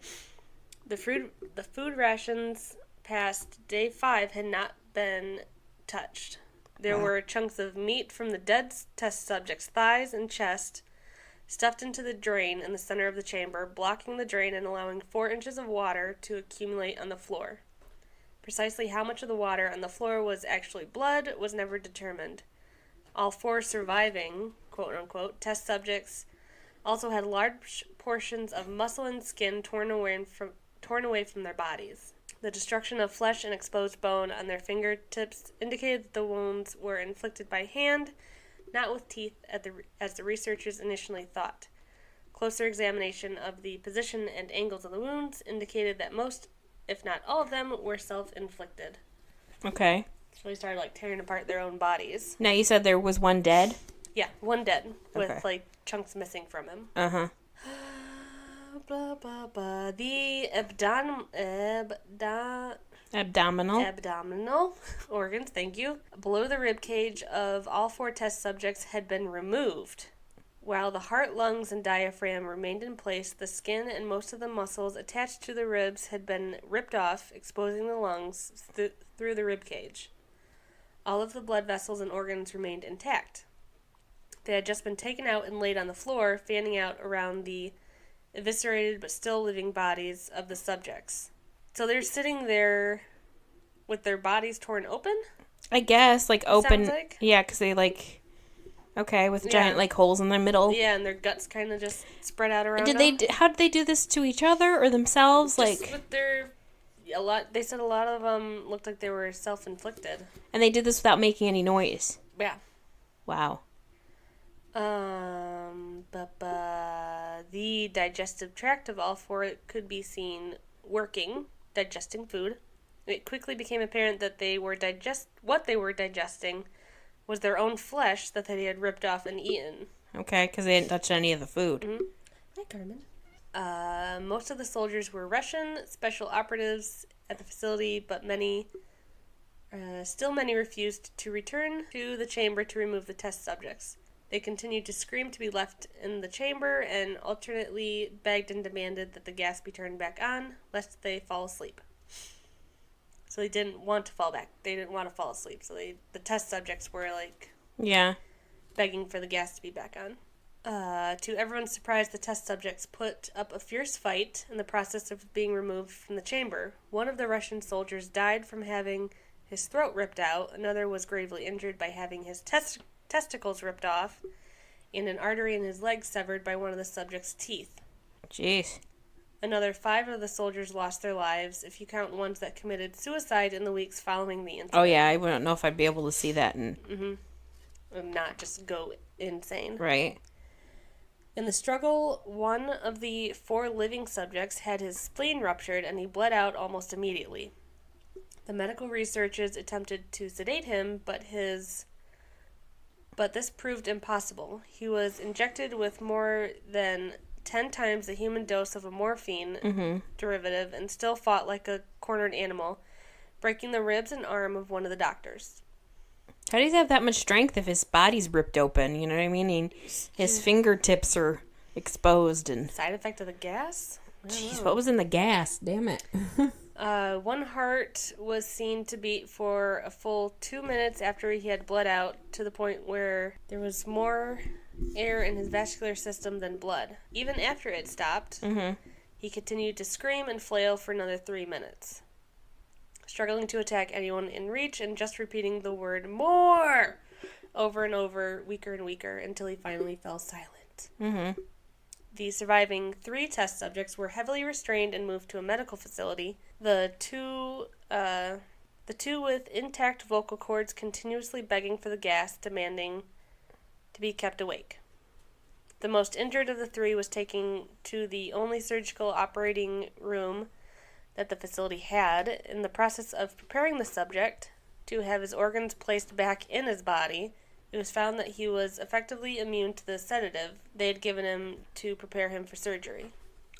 The food rations past day 5 had not been touched. There were chunks of meat from the dead test subjects' thighs and chest stuffed into the drain in the center of the chamber, blocking the drain and allowing 4 inches of water to accumulate on the floor. Precisely how much of the water on the floor was actually blood was never determined. All 4 surviving, quote-unquote, test subjects also had large portions of muscle and skin torn away from their bodies. The destruction of flesh and exposed bone on their fingertips indicated that the wounds were inflicted by hand, not with teeth, as the researchers initially thought. Closer examination of the position and angles of the wounds indicated that most, if not all of them, were self-inflicted. Okay. So they started, tearing apart their own bodies. Now, you said there was one dead? Yeah, one dead, with, chunks missing from him. Uh-huh. Blah, blah, blah. The abdominal organs, thank you, below the rib cage of all 4 test subjects had been removed. While the heart, lungs, and diaphragm remained in place, the skin and most of the muscles attached to the ribs had been ripped off, exposing the lungs through the rib cage. All of the blood vessels and organs remained intact. They had just been taken out and laid on the floor, fanning out around the eviscerated but still living bodies of the subjects. So they're sitting there with their bodies torn open? I guess, open. Sounds like. Yeah, because they, with giant, holes in their middle. Yeah, and their guts kind of just spread out around How did they do this to each other or themselves? Just with their... They said a lot of them looked like they were self-inflicted. And they did this without making any noise? Yeah. Wow. The digestive tract of all 4 could be seen working, digesting food. It quickly became apparent that what they were digesting was their own flesh that they had ripped off and eaten. Okay, because they didn't touch any of the food. Mm-hmm. Hi, Carmen. Most of the soldiers were Russian special operatives at the facility, but many refused to return to the chamber to remove the test subjects. They continued to scream to be left in the chamber and alternately begged and demanded that the gas be turned back on, lest they fall asleep. So they didn't want to fall back. They didn't want to fall asleep. So the test subjects were begging for the gas to be back on. To everyone's surprise, the test subjects put up a fierce fight in the process of being removed from the chamber. One of the Russian soldiers died from having his throat ripped out. Another was gravely injured by having his testicles ripped off and an artery in his leg severed by one of the subject's teeth. Jeez. Another 5 of the soldiers lost their lives, if you count ones that committed suicide in the weeks following the incident. Oh, yeah, I wouldn't know if I'd be able to see that and not just go insane. Right. In the struggle, one of the 4 living subjects had his spleen ruptured and he bled out almost immediately. The medical researchers attempted to sedate him, but this proved impossible. He was injected with more than 10 times the human dose of a morphine derivative and still fought like a cornered animal, breaking the ribs and arm of one of the doctors. How does he have that much strength if his body's ripped open? You know what I mean? And his fingertips are exposed and... Side effect of the gas? Jeez, what was in the gas? Damn it. One heart was seen to beat for a full 2 minutes after he had bled out, to the point where there was more air in his vascular system than blood. Even after it stopped, he continued to scream and flail for another 3 minutes, struggling to attack anyone in reach and just repeating the word "more" over and over, weaker and weaker, until he finally fell silent. The surviving 3 test subjects were heavily restrained and moved to a medical facility. The two with intact vocal cords continuously begging for the gas, demanding to be kept awake. The most injured of the 3 was taken to the only surgical operating room that the facility had. In the process of preparing the subject to have his organs placed back in his body, it was found that he was effectively immune to the sedative they had given him to prepare him for surgery.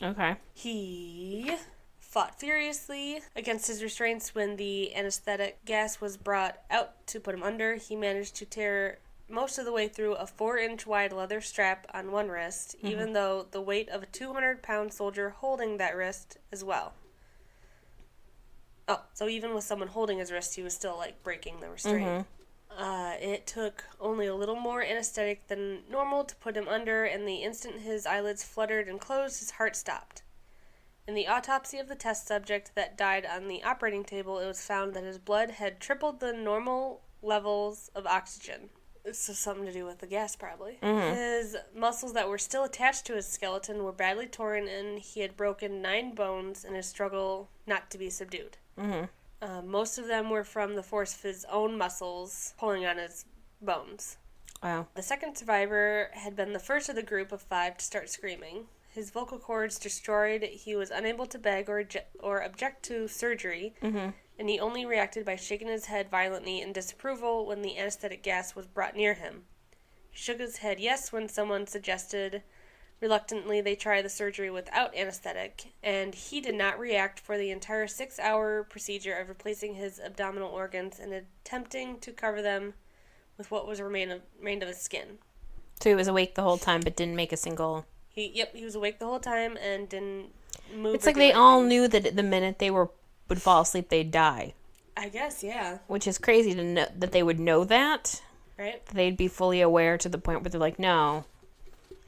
Okay. He fought furiously against his restraints when the anesthetic gas was brought out to put him under. He managed to tear most of the way through a 4-inch wide leather strap on one wrist, even though the weight of a 200-pound soldier holding that wrist as well. Oh, so even with someone holding his wrist, he was still, breaking the restraint. It took only a little more anesthetic than normal to put him under, and the instant his eyelids fluttered and closed, his heart stopped. In the autopsy of the test subject that died on the operating table, it was found that his blood had tripled the normal levels of oxygen. This has something to do with the gas, probably. His muscles that were still attached to his skeleton were badly torn, and he had broken 9 bones in his struggle not to be subdued. Most of them were from the force of his own muscles pulling on his bones. Wow. The second survivor had been the first of the group of 5 to start screaming. His vocal cords destroyed, he was unable to beg or object to surgery, and he only reacted by shaking his head violently in disapproval when the anesthetic gas was brought near him. He shook his head yes when someone suggested reluctantly they try the surgery without anesthetic, and he did not react for the entire 6-hour procedure of replacing his abdominal organs and attempting to cover them with what was remained of his skin. So he was awake the whole time but didn't make a single... He was awake the whole time and didn't move. It's like they all knew that the minute they would fall asleep, they'd die. I guess, yeah. Which is crazy to know that they would know that. Right. They'd be fully aware to the point where they're like, no,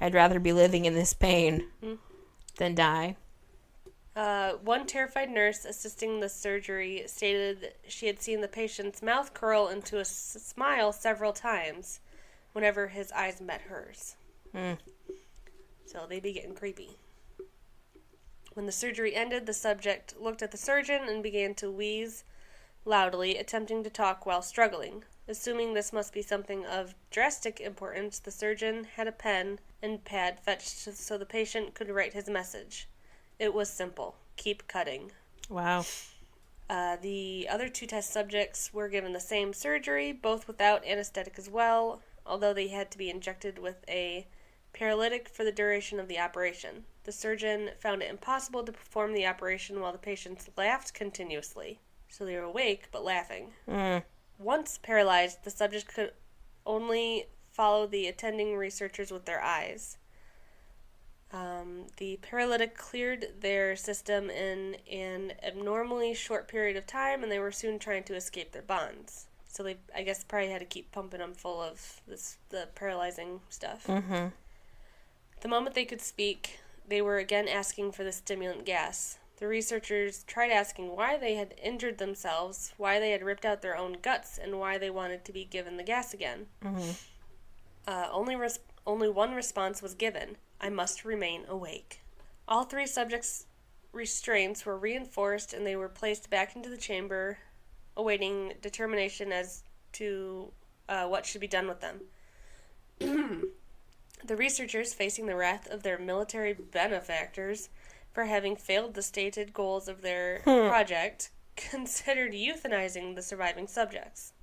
I'd rather be living in this pain than die. One terrified nurse assisting the surgery stated she had seen the patient's mouth curl into a smile several times whenever his eyes met hers. So they'd be getting creepy. When the surgery ended, the subject looked at the surgeon and began to wheeze loudly, attempting to talk while struggling. Assuming this must be something of drastic importance, the surgeon had a pen and pad fetched so the patient could write his message. It was simple. Keep cutting. Wow. The other 2 test subjects were given the same surgery, both without anesthetic as well, although they had to be injected with a paralytic for the duration of the operation. The surgeon found it impossible to perform the operation while the patients laughed continuously. So they were awake, but laughing. Once paralyzed, the subject could only follow the attending researchers with their eyes. The paralytic cleared their system in an abnormally short period of time, and they were soon trying to escape their bonds. So they, I guess, probably had to keep pumping them full of the paralyzing stuff. The moment they could speak, they were again asking for the stimulant gas. The researchers tried asking why they had injured themselves, why they had ripped out their own guts, and why they wanted to be given the gas again. Only one response was given: I must remain awake. All 3 subjects' restraints were reinforced, and they were placed back into the chamber, awaiting determination as to what should be done with them. The researchers, facing the wrath of their military benefactors for having failed the stated goals of their project, considered euthanizing the surviving subjects.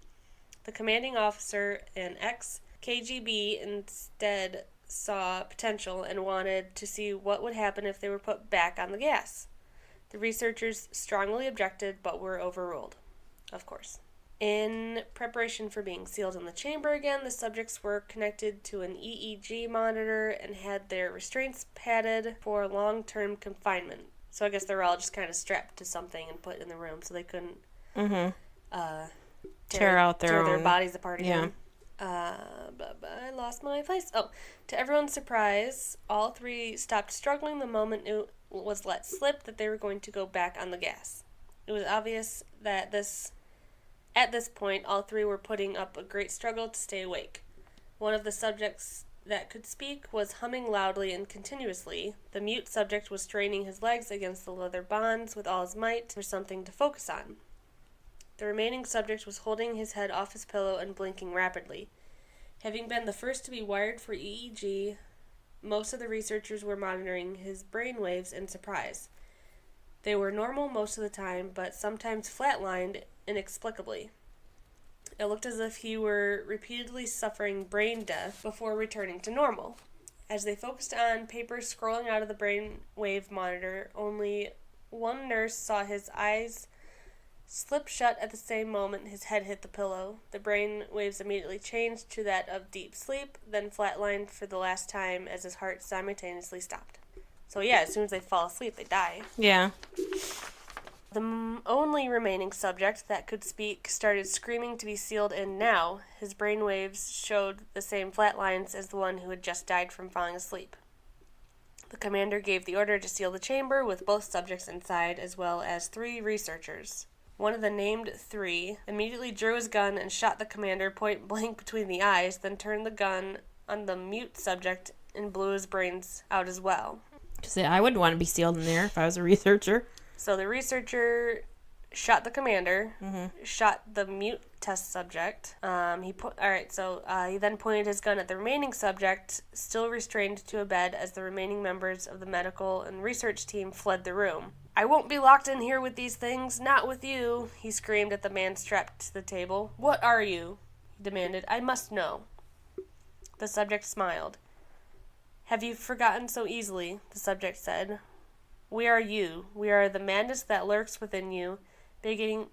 The commanding officer, an ex-KGB, instead saw potential and wanted to see what would happen if they were put back on the gas. The researchers strongly objected, but were overruled, of course. In preparation for being sealed in the chamber again, the subjects were connected to an EEG monitor and had their restraints padded for long-term confinement. So I guess they were all just kind of strapped to something and put in the room so they couldn't tear their bodies apart again. I lost my place. Oh, to everyone's surprise, all 3 stopped struggling the moment it was let slip that they were going to go back on the gas. It was obvious that at this point, all 3 were putting up a great struggle to stay awake. One of the subjects that could speak was humming loudly and continuously. The mute subject was straining his legs against the leather bonds with all his might for something to focus on. The remaining subject was holding his head off his pillow and blinking rapidly. Having been the first to be wired for EEG, most of the researchers were monitoring his brain waves in surprise. They were normal most of the time, but sometimes flatlined inexplicably. It looked as if he were repeatedly suffering brain death before returning to normal. As they focused on papers scrolling out of the brainwave monitor, only one nurse saw his eyes slip shut at the same moment his head hit the pillow. The brain waves immediately changed to that of deep sleep, then flatlined for the last time as his heart simultaneously stopped. So yeah, as soon as they fall asleep, they die. Yeah. The only remaining subject that could speak started screaming to be sealed in now. His brainwaves showed the same flat lines as the one who had just died from falling asleep. The commander gave the order to seal the chamber with both subjects inside, as well as 3 researchers. One of the named 3 immediately drew his gun and shot the commander point blank between the eyes, then turned the gun on the mute subject and blew his brains out as well. See, I wouldn't want to be sealed in there if I was a researcher. So the researcher shot the commander, shot the mute test subject. He then pointed his gun at the remaining subject, still restrained to a bed, as the remaining members of the medical and research team fled the room. "I won't be locked in here with these things, not with you," he screamed at the man strapped to the table. "What are you?" he demanded. "I must know." The subject smiled. "Have you forgotten so easily?" the subject said. "We are you. We are the madness that lurks within you, begging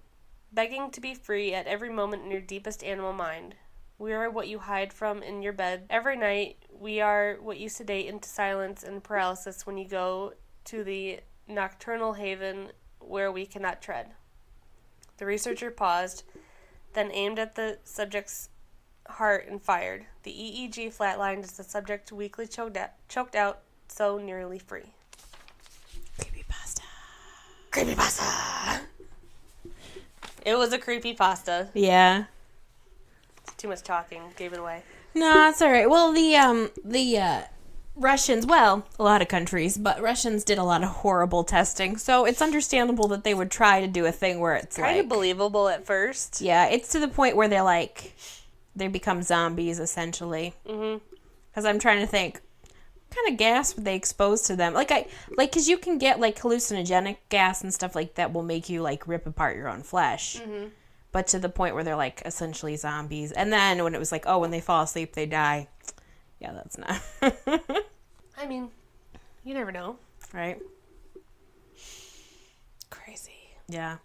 to be free at every moment in your deepest animal mind. We are what you hide from in your bed every night. We are what you sedate into silence and paralysis when you go to the nocturnal haven where we cannot tread." The researcher paused, then aimed at the subject's heart and fired. The EEG flatlined as the subject weakly choked out, so nearly free. Creepypasta. It was a creepypasta. Yeah. Too much talking. Gave it away. No, it's all right. Well, the Russians, well, a lot of countries, but Russians did a lot of horrible testing, so it's understandable that they would try to do a thing where it's kind of believable at first. Yeah, it's to the point where they become zombies, essentially. Mm-hmm. Because I'm trying to think, kind of gas would they expose to them? Because you can get hallucinogenic gas and stuff like that will make you rip apart your own flesh. Mm-hmm. But to the point where they're essentially zombies. And then when it was when they fall asleep they die. Yeah, that's not. I mean, you never know, right? Crazy. Yeah.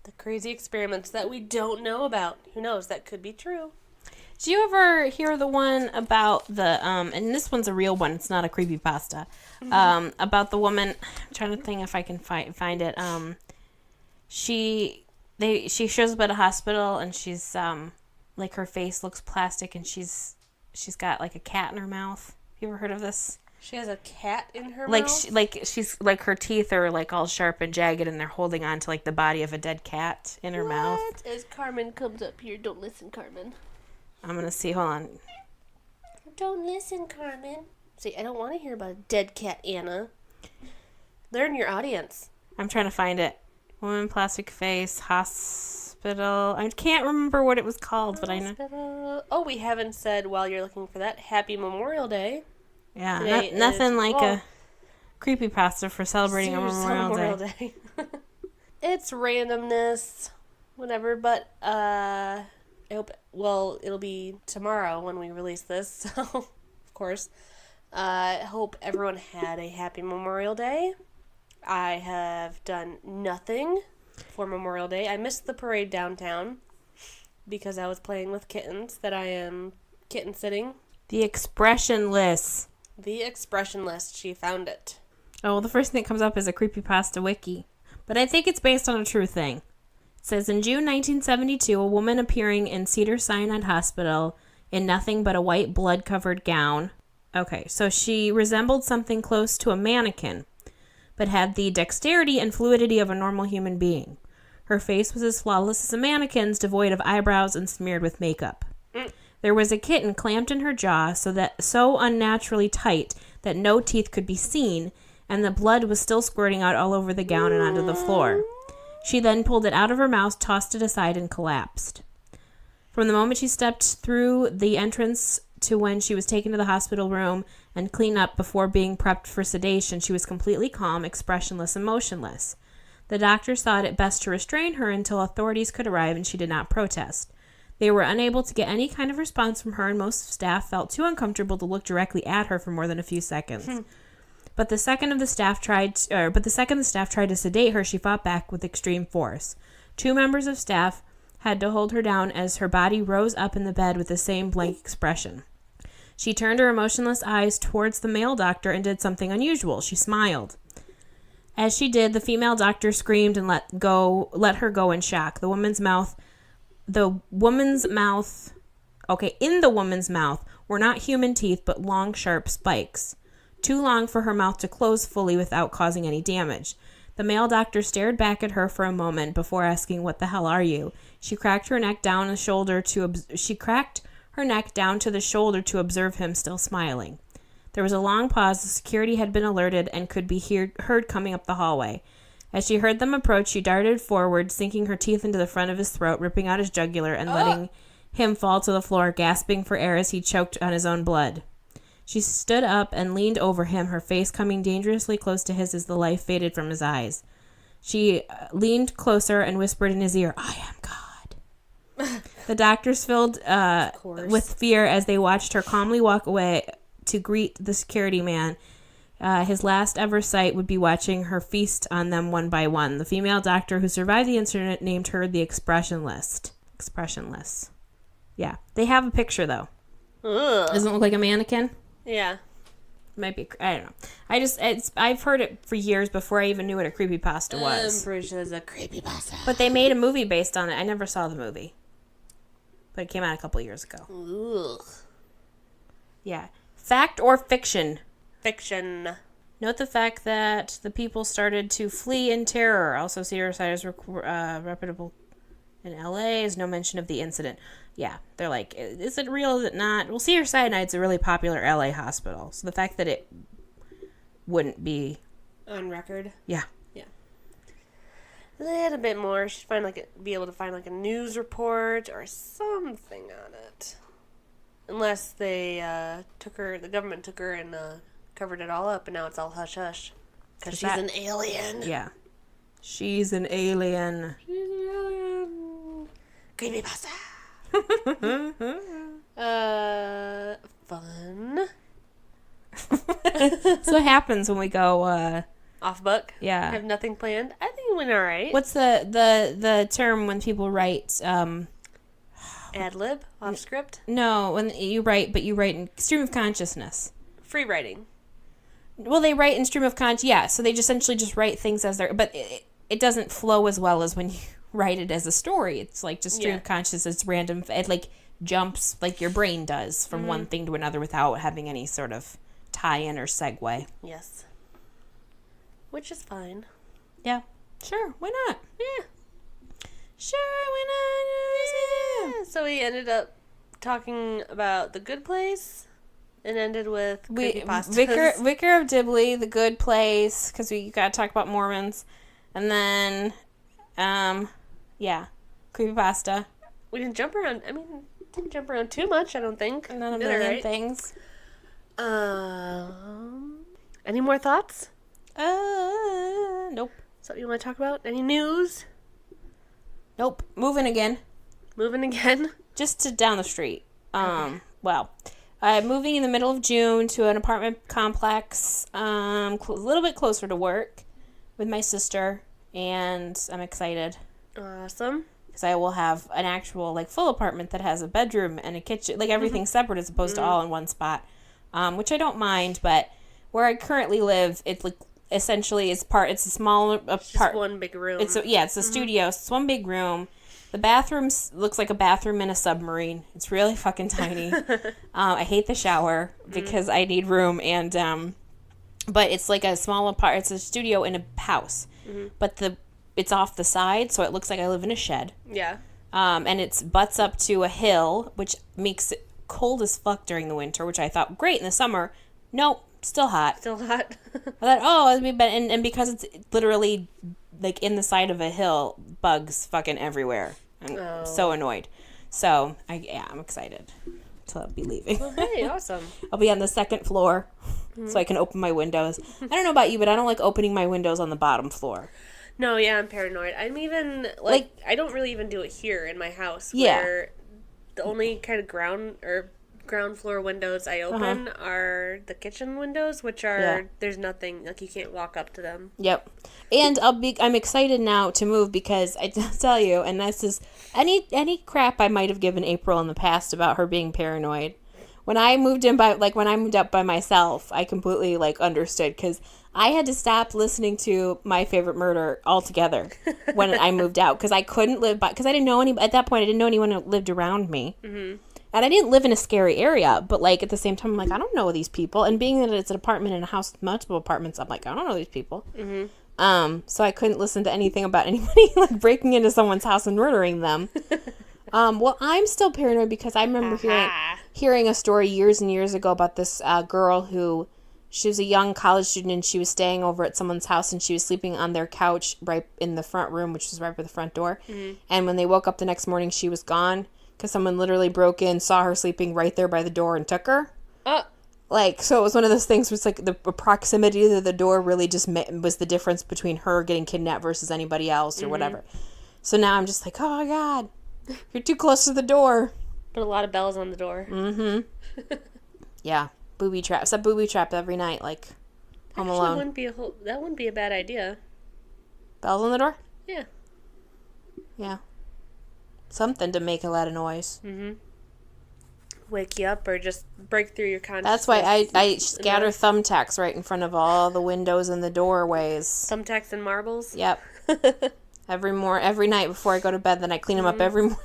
The crazy experiments that we don't know about. Who knows? That could be true. Did you ever hear the one about the, and this one's a real one, it's not a creepypasta, about the woman, I'm trying to think if I can find it, she shows up at a hospital, and she's, her face looks plastic, and she's got, a cat in her mouth. Have you ever heard of this? She has a cat in her mouth? She's, her teeth are, all sharp and jagged, and they're holding on to, the body of a dead cat in her mouth. As Carmen comes up here, don't listen, Carmen. I'm going to see. Hold on. Don't listen, Carmen. See, I don't want to hear about a dead cat, Anna. Learn your audience. I'm trying to find it. Woman, plastic face, hospital. I can't remember what it was called, but I know. Oh, we haven't said, while you're looking for that, Happy Memorial Day. Yeah, nothing like a creepypasta for celebrating a Memorial Day. It's randomness. Whatever, but, I hope, it'll be tomorrow when we release this, so, of course. I hope everyone had a happy Memorial Day. I have done nothing for Memorial Day. I missed the parade downtown because I was playing with kittens that I am kitten sitting. The Expressionless. The Expressionless. She found it. Oh, well, the first thing that comes up is a creepypasta wiki. But I think it's based on a true thing. It says, in June 1972, a woman appearing in Cedars-Sinai Hospital in nothing but a white blood-covered gown. Okay, so she resembled something close to a mannequin, but had the dexterity and fluidity of a normal human being. Her face was as flawless as a mannequin's, devoid of eyebrows and smeared with makeup. There was a kitten clamped in her jaw so unnaturally tight that no teeth could be seen, and the blood was still squirting out all over the gown and onto the floor. She then pulled it out of her mouth, tossed it aside, and collapsed. From the moment she stepped through the entrance to when she was taken to the hospital room and cleaned up before being prepped for sedation, she was completely calm, expressionless, and motionless. The doctors thought it best to restrain her until authorities could arrive, and she did not protest. They were unable to get any kind of response from her, and most staff felt too uncomfortable to look directly at her for more than a few seconds. But the second the staff tried to sedate her, she fought back with extreme force. 2 members of staff had to hold her down as her body rose up in the bed with the same blank expression. She turned her emotionless eyes towards the male doctor and did something unusual. She smiled. As she did, the female doctor screamed and let her go in shock. In the woman's mouth were not human teeth, but long, sharp spikes. Too long for her mouth to close fully without causing any damage. The male doctor stared back at her for a moment before asking, "What the hell are you?" She cracked her neck down to the shoulder to observe him, still smiling. There was a long pause. The security had been alerted and could be heard coming up the hallway. As she heard them approach, she darted forward, sinking her teeth into the front of his throat, ripping out his jugular, and letting him fall to the floor, gasping for air as he choked on his own blood. She stood up and leaned over him, her face coming dangerously close to his as the life faded from his eyes. She leaned closer and whispered in his ear, "I am God." The doctors filled with fear as they watched her calmly walk away to greet the security man. His last ever sight would be watching her feast on them one by one. The female doctor who survived the incident named her the Expressionless. Yeah. They have a picture, though. Ugh. Doesn't it look like a mannequin? Yeah. Might be. I don't know. I've heard it for years before I even knew what a creepypasta was. I'm pretty sure it's a creepypasta. But they made a movie based on it. I never saw the movie. But it came out a couple years ago. Ugh. Yeah. Fact or fiction? Fiction. Note the fact that the people started to flee in terror. Also, suicide is reputable in LA. Is no mention of the incident. Yeah, they're like, is it real? Is it not? Well, Cedar Sinai's a really popular LA hospital. So the fact that it wouldn't be on record. Yeah. Yeah. A little bit more. She'd be able to find a news report or something on it. Unless they the government took her and covered it all up, and now it's all hush hush. Because she's an alien. Yeah. She's an alien. Creepypasta. Fun. So what happens when we go off book? Yeah. Have nothing planned? I think it went alright. What's the term when people write ad lib? Off script? No, when you write in stream of consciousness. Free writing. Well, they write in stream of consciousness. Yeah, so they essentially just write things as they're, but it doesn't flow as well as when you write it as a story. It's like just stream of consciousness. It's random. It jumps like your brain does from one thing to another without having any sort of tie-in or segue. Yes. Which is fine. Yeah. Sure. Why not? Yeah. Sure. Why not? Yeah. So we ended up talking about The Good Place and ended with creepypastas. Vicar of Dibley, The Good Place, because we got to talk about Mormons. And then, creepypasta. We didn't jump around. Didn't jump around too much, I don't think. Not a million things. Any more thoughts? Nope. Something you want to talk about? Any news? Nope. Moving again. Just to down the street. Okay. I'm moving in the middle of June to an apartment complex, a little bit closer to work with my sister, and I'm excited. Awesome. Because I will have an actual, full apartment that has a bedroom and a kitchen, everything separate as opposed to all in one spot, which I don't mind, but where I currently live, it's essentially it's a small apartment. Just one big room. It's a studio. So it's one big room. The bathroom looks like a bathroom in a submarine. It's really fucking tiny. I hate the shower because I need room, and but it's like a small apartment. It's a studio in a house, but it's off the side, so it looks like I live in a shed. Yeah. And it butts up to a hill, which makes it cold as fuck during the winter, which I thought, great, in the summer. Nope, still hot. Still hot. I thought, and because it's literally, like, in the side of a hill, bugs fucking everywhere. I'm so annoyed. So, I'm excited to be leaving. Well, hey, awesome. I'll be on the second floor, so I can open my windows. I don't know about you, but I don't like opening my windows on the bottom floor. No, yeah, I'm paranoid. I'm even, like I don't really even do it here in my house, where the only kind of ground floor windows I open are the kitchen windows, which are, there's nothing, like, you can't walk up to them. Yep. And I'm excited now to move because I tell you, and this is any crap I might have given April in the past about her being paranoid. When I moved up by myself, I completely, like, understood, because I had to stop listening to My Favorite Murder altogether when I moved out, because I couldn't live because I didn't know at that point, I didn't know anyone who lived around me. Mm-hmm. And I didn't live in a scary area, but, like, at the same time, I'm like, I don't know these people. And being that it's an apartment in a house with multiple apartments, I'm like, I don't know these people. Mm-hmm. So I couldn't listen to anything about anybody, like, breaking into someone's house and murdering them. Well, I'm still paranoid because I remember hearing a story years and years ago about this girl who, she was a young college student, and she was staying over at someone's house, and she was sleeping on their couch right in the front room, which was right by the front door. Mm-hmm. And when they woke up the next morning, she was gone. Because someone literally broke in, saw her sleeping right there by the door, and took her. Like, so it was one of those things where it's like the proximity to the door really just was the difference between her getting kidnapped versus anybody else or whatever. So now I'm just like, oh my God, you're too close to the door. Put a lot of bells on the door. Mm-hmm. Yeah, booby traps. A booby trap every night, like Home Alone. That wouldn't be a bad idea. Bells on the door? Yeah. Yeah. Something to make a lot of noise. Mm-hmm. Wake you up or just break through your consciousness. That's why I scatter thumbtacks right in front of all the windows and the doorways. Thumbtacks and marbles? Yep. Every night before I go to bed, then I clean them up every morning.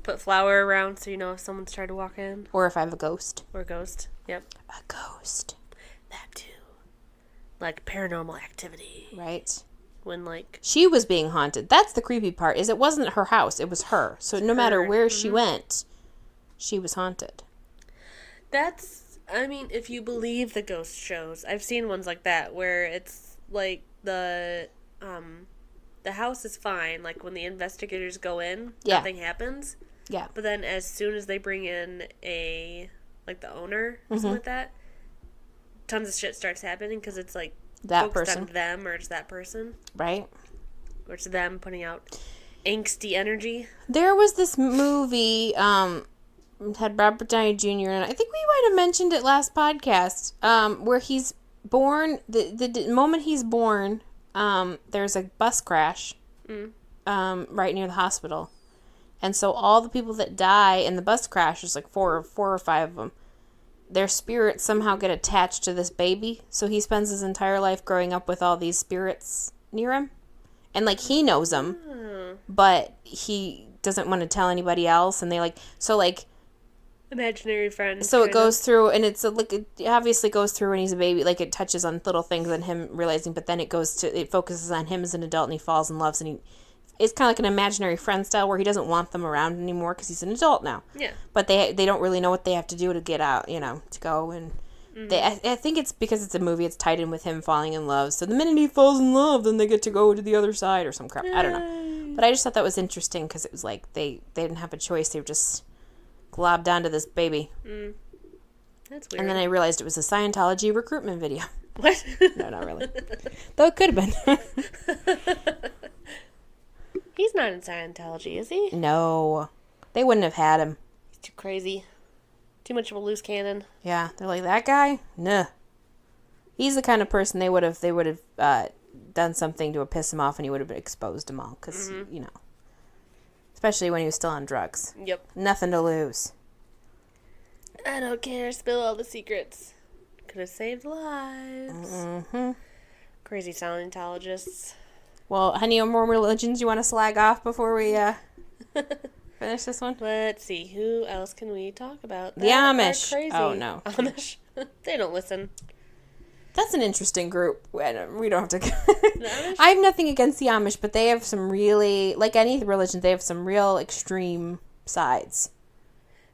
Put flour around so you know if someone's tried to walk in. Or if I have a ghost. Or a ghost. Yep. A ghost. That too. Like Paranormal Activity. Right. When, like, she was being haunted. That's the creepy part, is it wasn't her house, it was her. So no matter where she went, she was haunted. That's, I mean, if you believe the ghost shows, I've seen ones like that where it's like the house is fine, like when the investigators go in, nothing happens. Yeah. But then as soon as they bring in the owner or something like that, tons of shit starts happening because it's like that focused person on them, or it's that person, right? Or it's them putting out angsty energy. There was this movie had Robert Downey Jr. in it. I think we might have mentioned it last podcast. Where he's born, the moment he's born, there's a bus crash right near the hospital, and so all the people that die in the bus crash, there's like four or five of them, their spirits somehow get attached to this baby. So he spends his entire life growing up with all these spirits near him. And, like, he knows them, but he doesn't want to tell anybody else. And they, like, so, like... imaginary friends. So it goes through, and it's, like, it obviously goes through when he's a baby. Like, it touches on little things and him realizing, but then it focuses on him as an adult, and he falls in love, and it's kind of like an imaginary friend style where he doesn't want them around anymore because he's an adult now. Yeah. But they don't really know what they have to do to get out, to go. And I think it's because it's a movie, it's tied in with him falling in love. So the minute he falls in love, then they get to go to the other side or some crap. I don't know. But I just thought that was interesting because it was like they didn't have a choice. They were just globbed onto this baby. That's weird. And then I realized it was a Scientology recruitment video. What? No, not really. Though it could have been. He's not in Scientology, is he? No. They wouldn't have had him. He's too crazy. Too much of a loose cannon. Yeah. They're like, that guy? Nah. He's the kind of person they would have done something to piss him off, and he would have exposed them all. Because, especially when he was still on drugs. Yep. Nothing to lose. I don't care. Spill all the secrets. Could have saved lives. Mm-hmm. Crazy Scientologists. Well, any more religions you want to slag off before we finish this one? Let's see. Who else can we talk about? The Amish. Crazy. Oh, no. Amish. They don't listen. That's an interesting group. We don't have to... I have nothing against the Amish, but they have some really... Like any religion, they have some real extreme sides.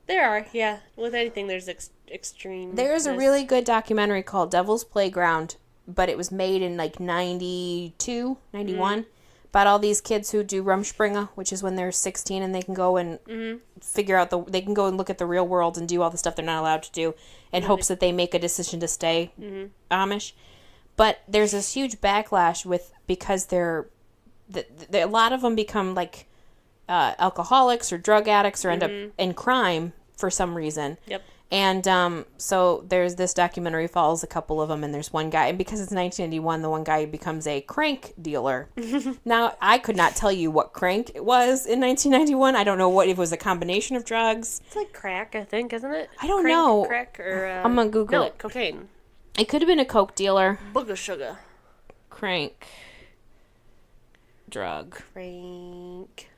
There are, yeah. With anything, there's extreme. There's a really good documentary called Devil's Playground, but it was made in like 92, 91, about all these kids who do Rumspringa, which is when they're 16 and they can go and figure out they can go and look at the real world and do all the stuff they're not allowed to do in hopes that they make a decision to stay Amish. But there's this huge backlash because a lot of them become like alcoholics or drug addicts or end up in crime for some reason. Yep. And so there's this documentary follows a couple of them, and there's one guy, and because it's 1991, the one guy becomes a crank dealer. Now, I could not tell you what crank it was in 1991. I don't know if it was a combination of drugs. It's like crack, I think, isn't it? I don't know. Crack or I'm gonna Google it. Cocaine. It could have been a coke dealer. Booger sugar. Crank. Drug. Crank.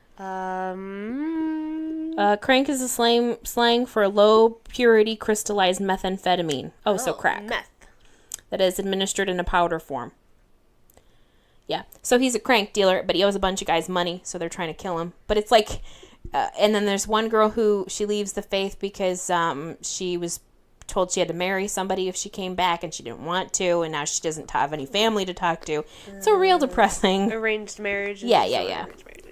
Crank is a slang for low purity crystallized methamphetamine. So crack. Meth. That is administered in a powder form. Yeah. So he's a crank dealer, but he owes a bunch of guys money, so they're trying to kill him. But it's like, and then there's one girl who she leaves the faith because she was told she had to marry somebody if she came back, and she didn't want to, and now she doesn't have any family to talk to. It's a real depressing. Arranged marriage. Yeah.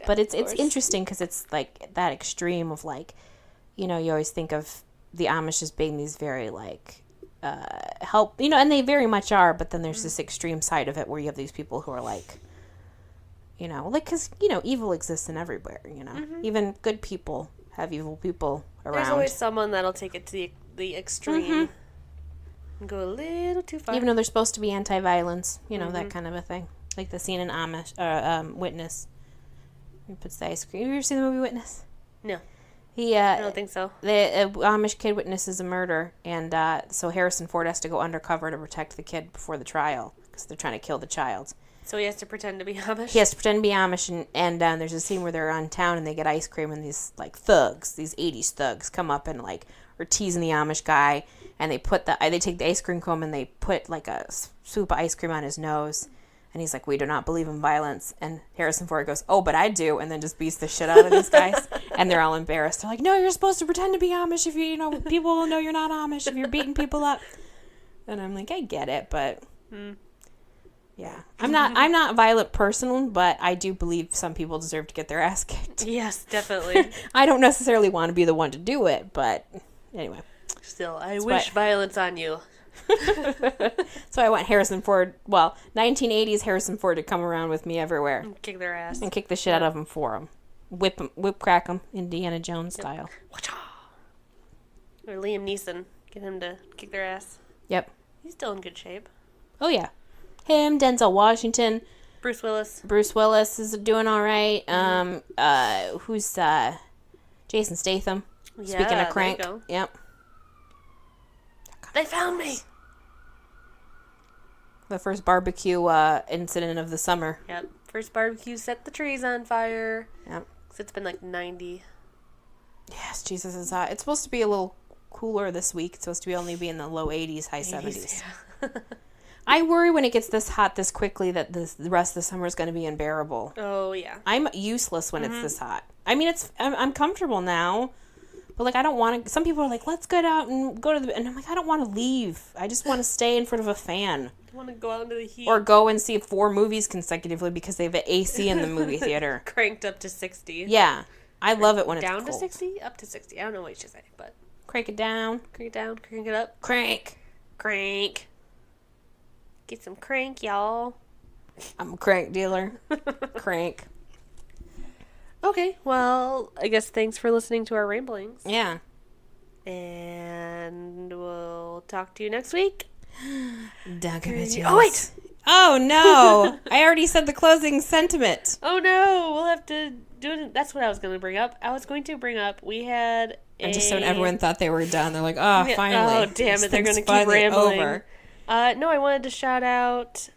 But it's interesting because it's like that extreme of like, you always think of the Amish as being these very like help, and they very much are. But then there's this extreme side of it where you have these people who are like, like because evil exists in everywhere. Even good people have evil people around. There's always someone that'll take it to the extreme and go a little too far. Even though they're supposed to be anti-violence, that kind of a thing, like the scene in Witness. He puts the ice cream. Have you ever seen the movie Witness? No. I don't think so. The Amish kid witnesses a murder, and so Harrison Ford has to go undercover to protect the kid before the trial because they're trying to kill the child. So he has to pretend to be Amish? He has to pretend to be Amish, and there's a scene where they're on town and they get ice cream, and these like thugs, these 80s thugs, come up and like are teasing the Amish guy, and they take the ice cream cone and they put like a swoop of ice cream on his nose. And he's like, we do not believe in violence. And Harrison Ford goes, oh, but I do. And then just beats the shit out of these guys. And they're all embarrassed. They're like, no, you're supposed to pretend to be Amish if people will know you're not Amish if you're beating people up. And I'm like, I get it, but yeah. I'm not a violent person, but I do believe some people deserve to get their ass kicked. Yes, definitely. I don't necessarily want to be the one to do it, but anyway. Still, I wish violence on you. So I want Harrison Ford, 1980s Harrison Ford to come around with me everywhere. And kick their ass. And kick the shit out of them for them. Whip crack them, Indiana Jones style. Or Liam Neeson. Get him to kick their ass. Yep. He's still in good shape. Oh, yeah. Him, Denzel Washington. Bruce Willis. Bruce Willis is doing all right. Who's Jason Statham? Yeah, speaking of crank. There you go. Yep. They found me. The first barbecue incident of the summer. Yep. First barbecue set the trees on fire. Yep. 'Cause it's been like 90. Yes, Jesus is hot. It's supposed to be a little cooler this week. It's supposed to only be in the low 80s, high 70s. Yeah. I worry when it gets this hot this quickly that the rest of the summer is going to be unbearable. Oh, yeah. I'm useless when it's this hot. I mean, I'm comfortable now. But, like, I don't want to... Some people are like, let's get out and go to the... And I'm like, I don't want to leave. I just want to stay in front of a fan. I want to go out into the heat. Or go and see 4 movies consecutively because they have an AC in the movie theater. Cranked up to 60. Yeah. I love it when it's down cold. To 60? Up to 60. I don't know what you should say, but... Crank it down. Crank it down. Crank it up. Crank. Crank. Get some crank, y'all. I'm a crank dealer. Crank. Okay, well, I guess thanks for listening to our ramblings. Yeah. And we'll talk to you next week. Oh, wait! Oh, no! I already said the closing sentiment. Oh, no! We'll have to do it. That's what I was going to bring up. We had And just so everyone thought they were done. They're like, oh, finally. Oh, damn it. They're going to keep rambling. Over. No, I wanted to shout out...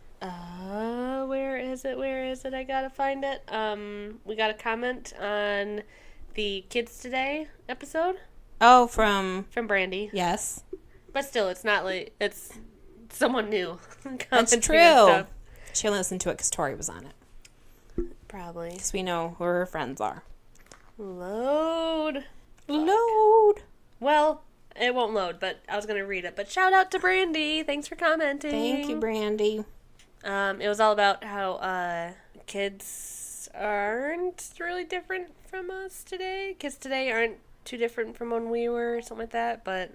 where is it? I gotta find it. We got a comment on the Kids Today episode. Oh, from Brandy. Yes. But still, it's not like, it's someone new. That's true. She listened to it because Tori was on it. Probably. Because we know who her friends are. Load. Well, it won't load, but I was going to read it. But shout out to Brandy. Thanks for commenting. Thank you, Brandy. It was all about how kids aren't really different from us today. Kids today aren't too different from when we were, something like that. But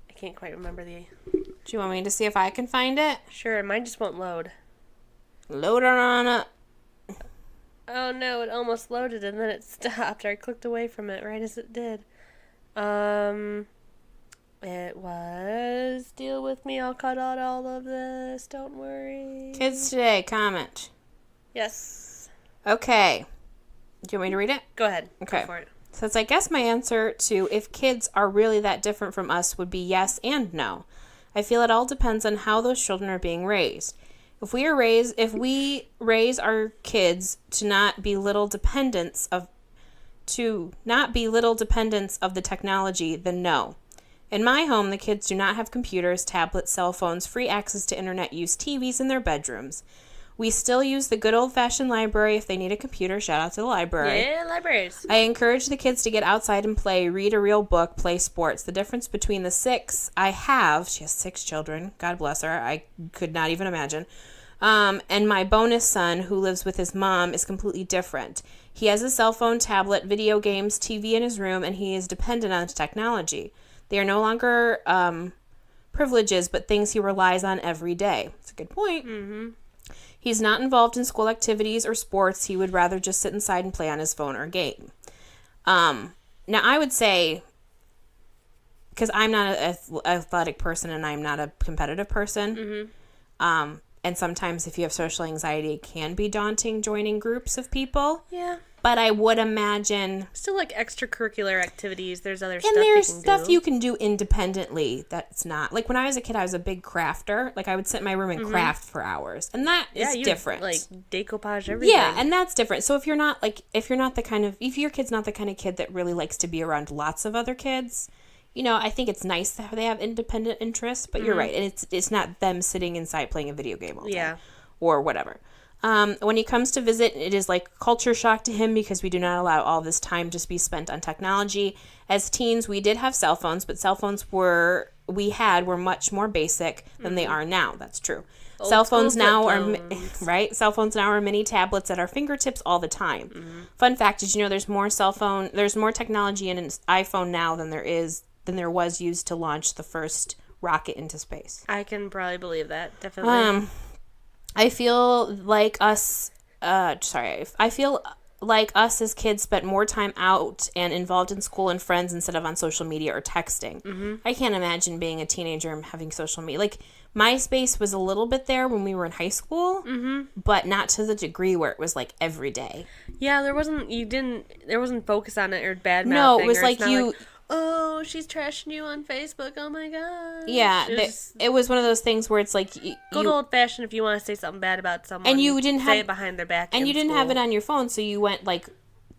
I can't quite remember the... Do you want me to see if I can find it? Sure, mine just won't load. Load it on up. Oh no, it almost loaded and then it stopped. I clicked away from it right as it did. It was, deal with me, I'll cut out all of this, don't worry. Kids today, comment. Yes. Okay. Do you want me to read it? Go ahead. Okay. Go for it. So I guess my answer to if kids are really that different from us would be yes and no. I feel it all depends on how those children are being raised. If we raise our kids to not be little dependents of the technology, then no. In my home, the kids do not have computers, tablets, cell phones, free access to internet use, TVs in their bedrooms. We still use the good old-fashioned library. If they need a computer, shout out to the library. Yeah, libraries. I encourage the kids to get outside and play, read a real book, play sports. The difference between the six she has 6 children, God bless her, I could not even imagine, and my bonus son, who lives with his mom, is completely different. He has a cell phone, tablet, video games, TV in his room, and he is dependent on technology. They are no longer privileges, but things he relies on every day. That's a good point. Mm-hmm. He's not involved in school activities or sports. He would rather just sit inside and play on his phone or game. Now, I would say, because I'm not an athletic person and I'm not a competitive person, and sometimes if you have social anxiety, it can be daunting joining groups of people. Yeah. But I would imagine... Still like extracurricular activities. There's other stuff and there's you can stuff do. you can do independently that's not... Like when I was a kid, I was a big crafter. Like I would sit in my room and craft for hours. And that is different. Like decoupage everything. Yeah, and that's different. So if your kid's not the kind of kid that really likes to be around lots of other kids... You know, I think it's nice that they have independent interests, but you're right. And it's not them sitting inside playing a video game all day or whatever. When he comes to visit, it is like culture shock to him because we do not allow all this time to be spent on technology. As teens, we did have cell phones, but cell phones were much more basic than they are now. That's true. Cell phones now are mini tablets at our fingertips all the time. Fun fact, did you know there's more technology in an iPhone now than there was used to launch the first rocket into space. I can probably believe that, definitely. I feel like us as kids spent more time out and involved in school and friends instead of on social media or texting. I can't imagine being a teenager and having social media. Like, MySpace was a little bit there when we were in high school, but not to the degree where it was like every day. Yeah, there wasn't focus on it or bad mouthing. No, it was like oh, she's trashing you on Facebook. Oh my god. Yeah, it was one of those things where it's like good old fashioned. If you want to say something bad about someone, and you didn't say it behind their back, and you didn't school. have it on your phone, so you went like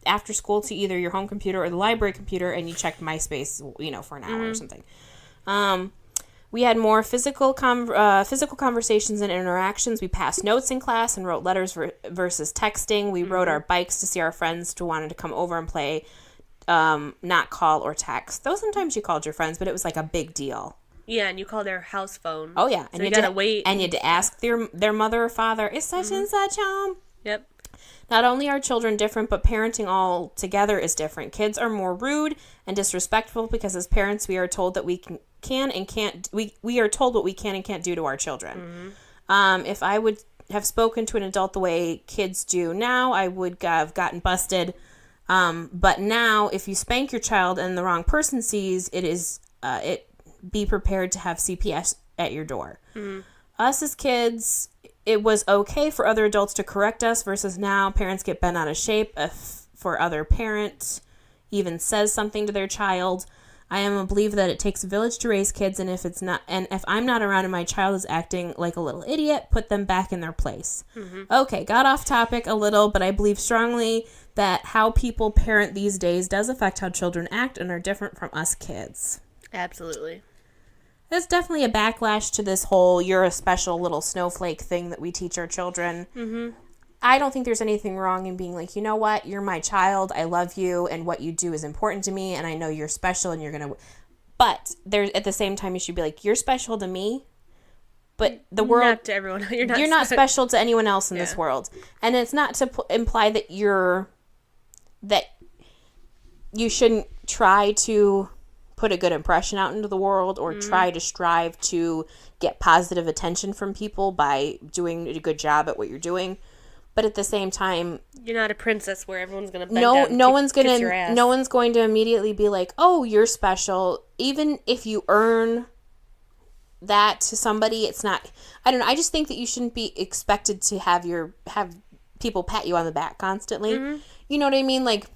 after school to either your home computer or the library computer, and you checked MySpace, for an hour or something. We had more physical conversations and interactions. We passed notes in class and wrote letters versus texting. We rode our bikes to see our friends who wanted to come over and play. Not call or text. Though sometimes you called your friends, but it was like a big deal. Yeah, and you called their house phone. Oh yeah, and you gotta wait. And you had to ask their mother or father, is such and such home? Yep. Not only are children different, but parenting all together is different. Kids are more rude and disrespectful because as parents we are told that we we are told what we can and can't do to our children. If I would have spoken to an adult the way kids do now, I would have gotten busted. But now, if you spank your child and the wrong person sees, be prepared to have CPS at your door. Us as kids, it was okay for other adults to correct us versus now parents get bent out of shape for other parent even says something to their child. I am a believer that it takes a village to raise kids, and if I'm not around and my child is acting like a little idiot, put them back in their place. Okay, got off topic a little, but I believe strongly that how people parent these days does affect how children act and are different from us kids. Absolutely. There's definitely a backlash to this whole you're a special little snowflake thing that we teach our children. I don't think there's anything wrong in being like, you know what, you're my child, I love you, and what you do is important to me, and I know you're special, and you're going to... But there's at the same time, you should be like, you're special to me, but the world... Not to everyone. You're not special to anyone else in this world. And it's not to imply that that you shouldn't try to put a good impression out into the world or try to strive to get positive attention from people by doing a good job at what you're doing. But at the same time, you're not a princess where everyone's going to bend down no one's going to immediately be like, "Oh, you're special." Even if you earn that to somebody, it's not, I don't know, I just think that you shouldn't be expected to have people pat you on the back constantly. You know what I mean? Like,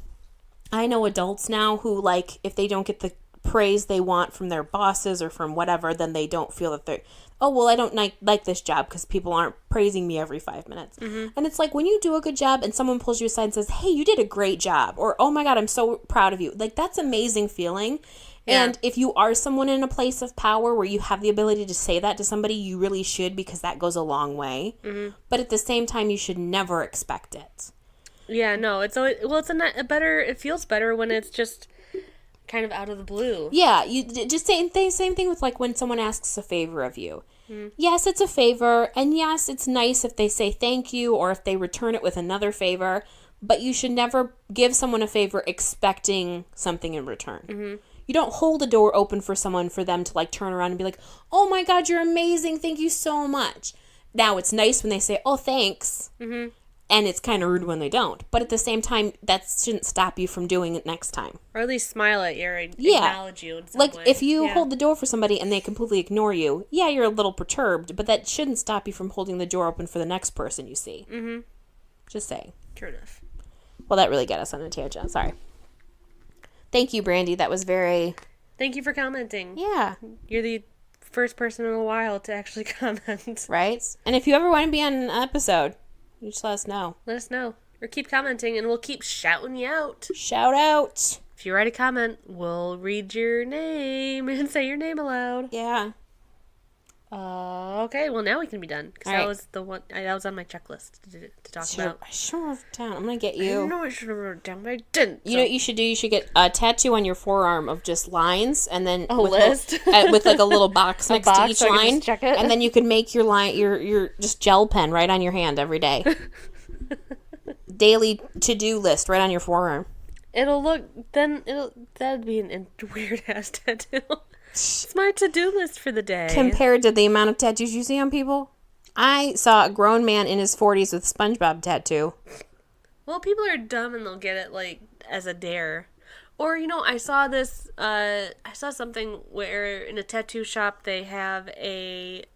I know adults now who, like, if they don't get the praise they want from their bosses or from whatever, then they don't feel that they're, oh, well, I don't like this job because people aren't praising me every 5 minutes. And it's like, when you do a good job and someone pulls you aside and says, hey, you did a great job, or, oh my God, I'm so proud of you. Like, that's amazing feeling. Yeah. And if you are someone in a place of power where you have the ability to say that to somebody, you really should, because that goes a long way. But at the same time, you should never expect it. Yeah, no, it's always, well, it feels better when it's just kind of out of the blue. Yeah, you just same thing with, like, when someone asks a favor of you. Yes, it's a favor, and yes, it's nice if they say thank you or if they return it with another favor, but you should never give someone a favor expecting something in return. You don't hold the door open for someone for them to, like, turn around and be like, oh my God, you're amazing, thank you so much. Now, it's nice when they say, oh, thanks. And it's kind of rude when they don't. But at the same time, that shouldn't stop you from doing it next time. Or at least smile at you or acknowledge you in some way. Like, if you hold the door for somebody and they completely ignore you, yeah, you're a little perturbed, but that shouldn't stop you from holding the door open for the next person you see. Just saying. True enough. Well, that really got us on a tangent. Sorry. Thank you, Brandy. That was very... Thank you for commenting. Yeah. You're the first person in a while to actually comment. Right? And if you ever want to be on an episode... you just let us know. Let us know. Or keep commenting and we'll keep shouting you out. Shout out. If you write a comment, we'll read your name and say your name aloud. Yeah. Okay, well, now we can be done. Because that was the one, that was on my checklist to talk about. I should have wrote it down. I'm going to get you. I know I should have wrote it down, but I didn't. You know what you should do? You should get a tattoo on your forearm of just lines and then... a list? With like a little box next to each line. Check it. And then you can make your line, your just gel pen right on your hand every day. Daily to-do list right on your forearm. That'd be an weird-ass tattoo. It's my to-do list for the day. Compared to the amount of tattoos you see on people. I saw a grown man in his 40s with SpongeBob tattoo. Well, people are dumb and they'll get it, like, as a dare. Or, you know, I saw something where in a tattoo shop they have a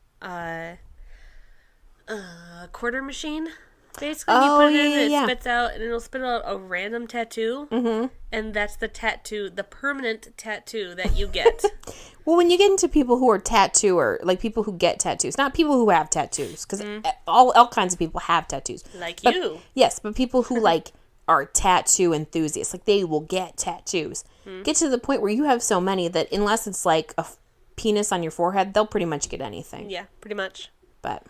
quarter machine. Basically, you put it in and it spits out, and it'll spit out a random tattoo, and that's the tattoo, the permanent tattoo that you get. Well, when you get into people who are tattooer, like people who get tattoos, not people who have tattoos, because all kinds of people have tattoos. Like you. Yes, but people who, like, are tattoo enthusiasts, like, they will get tattoos. Get to the point where you have so many that unless it's, like, a penis on your forehead, they'll pretty much get anything. Yeah, pretty much. But...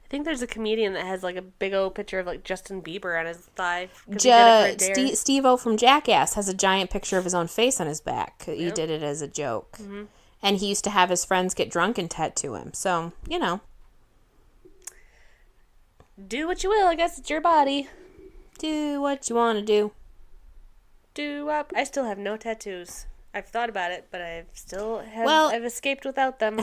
I think there's a comedian that has, like, a big old picture of, like, Justin Bieber on his thigh. Steve-O from Jackass has a giant picture of his own face on his back. Yep. He did it as a joke. And he used to have his friends get drunk and tattoo him. So, you know. Do what you will. I guess it's your body. Do what you want to do. I still have no tattoos. I've thought about it, but I've escaped without them.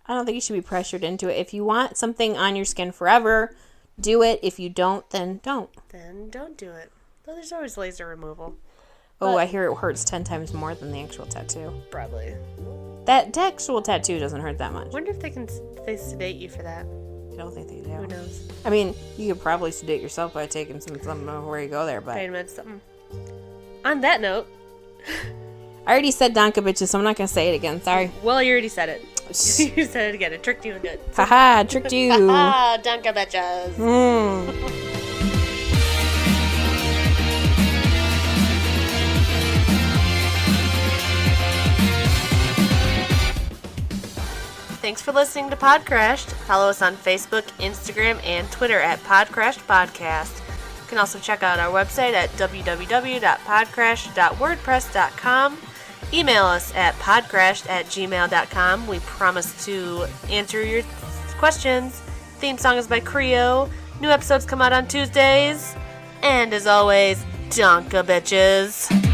I don't think you should be pressured into it. If you want something on your skin forever, do it. If you don't, then don't. Then don't do it. Well, there's always laser removal. Oh, I hear it hurts 10 times more than the actual tattoo. Probably. That actual tattoo doesn't hurt that much. I wonder if they sedate you for that. I don't think they do. Who knows? I mean, you could probably sedate yourself by taking something before you go there, but... pain meds, something. On that note... I already said Donka bitches, so I'm not going to say it again. Sorry. Well, you already said it. You said it again. It tricked you into it. Haha, tricked you. Haha, Donka bitches. Thanks for listening to Podcrashed. Follow us on Facebook, Instagram, and Twitter at Podcrashed Podcast. You can also check out our website at www.podcrash.wordpress.com. Email us at podcrashed@gmail.com. We promise to answer your questions. Theme song is by Creo. New episodes come out on Tuesdays. And as always, donka bitches.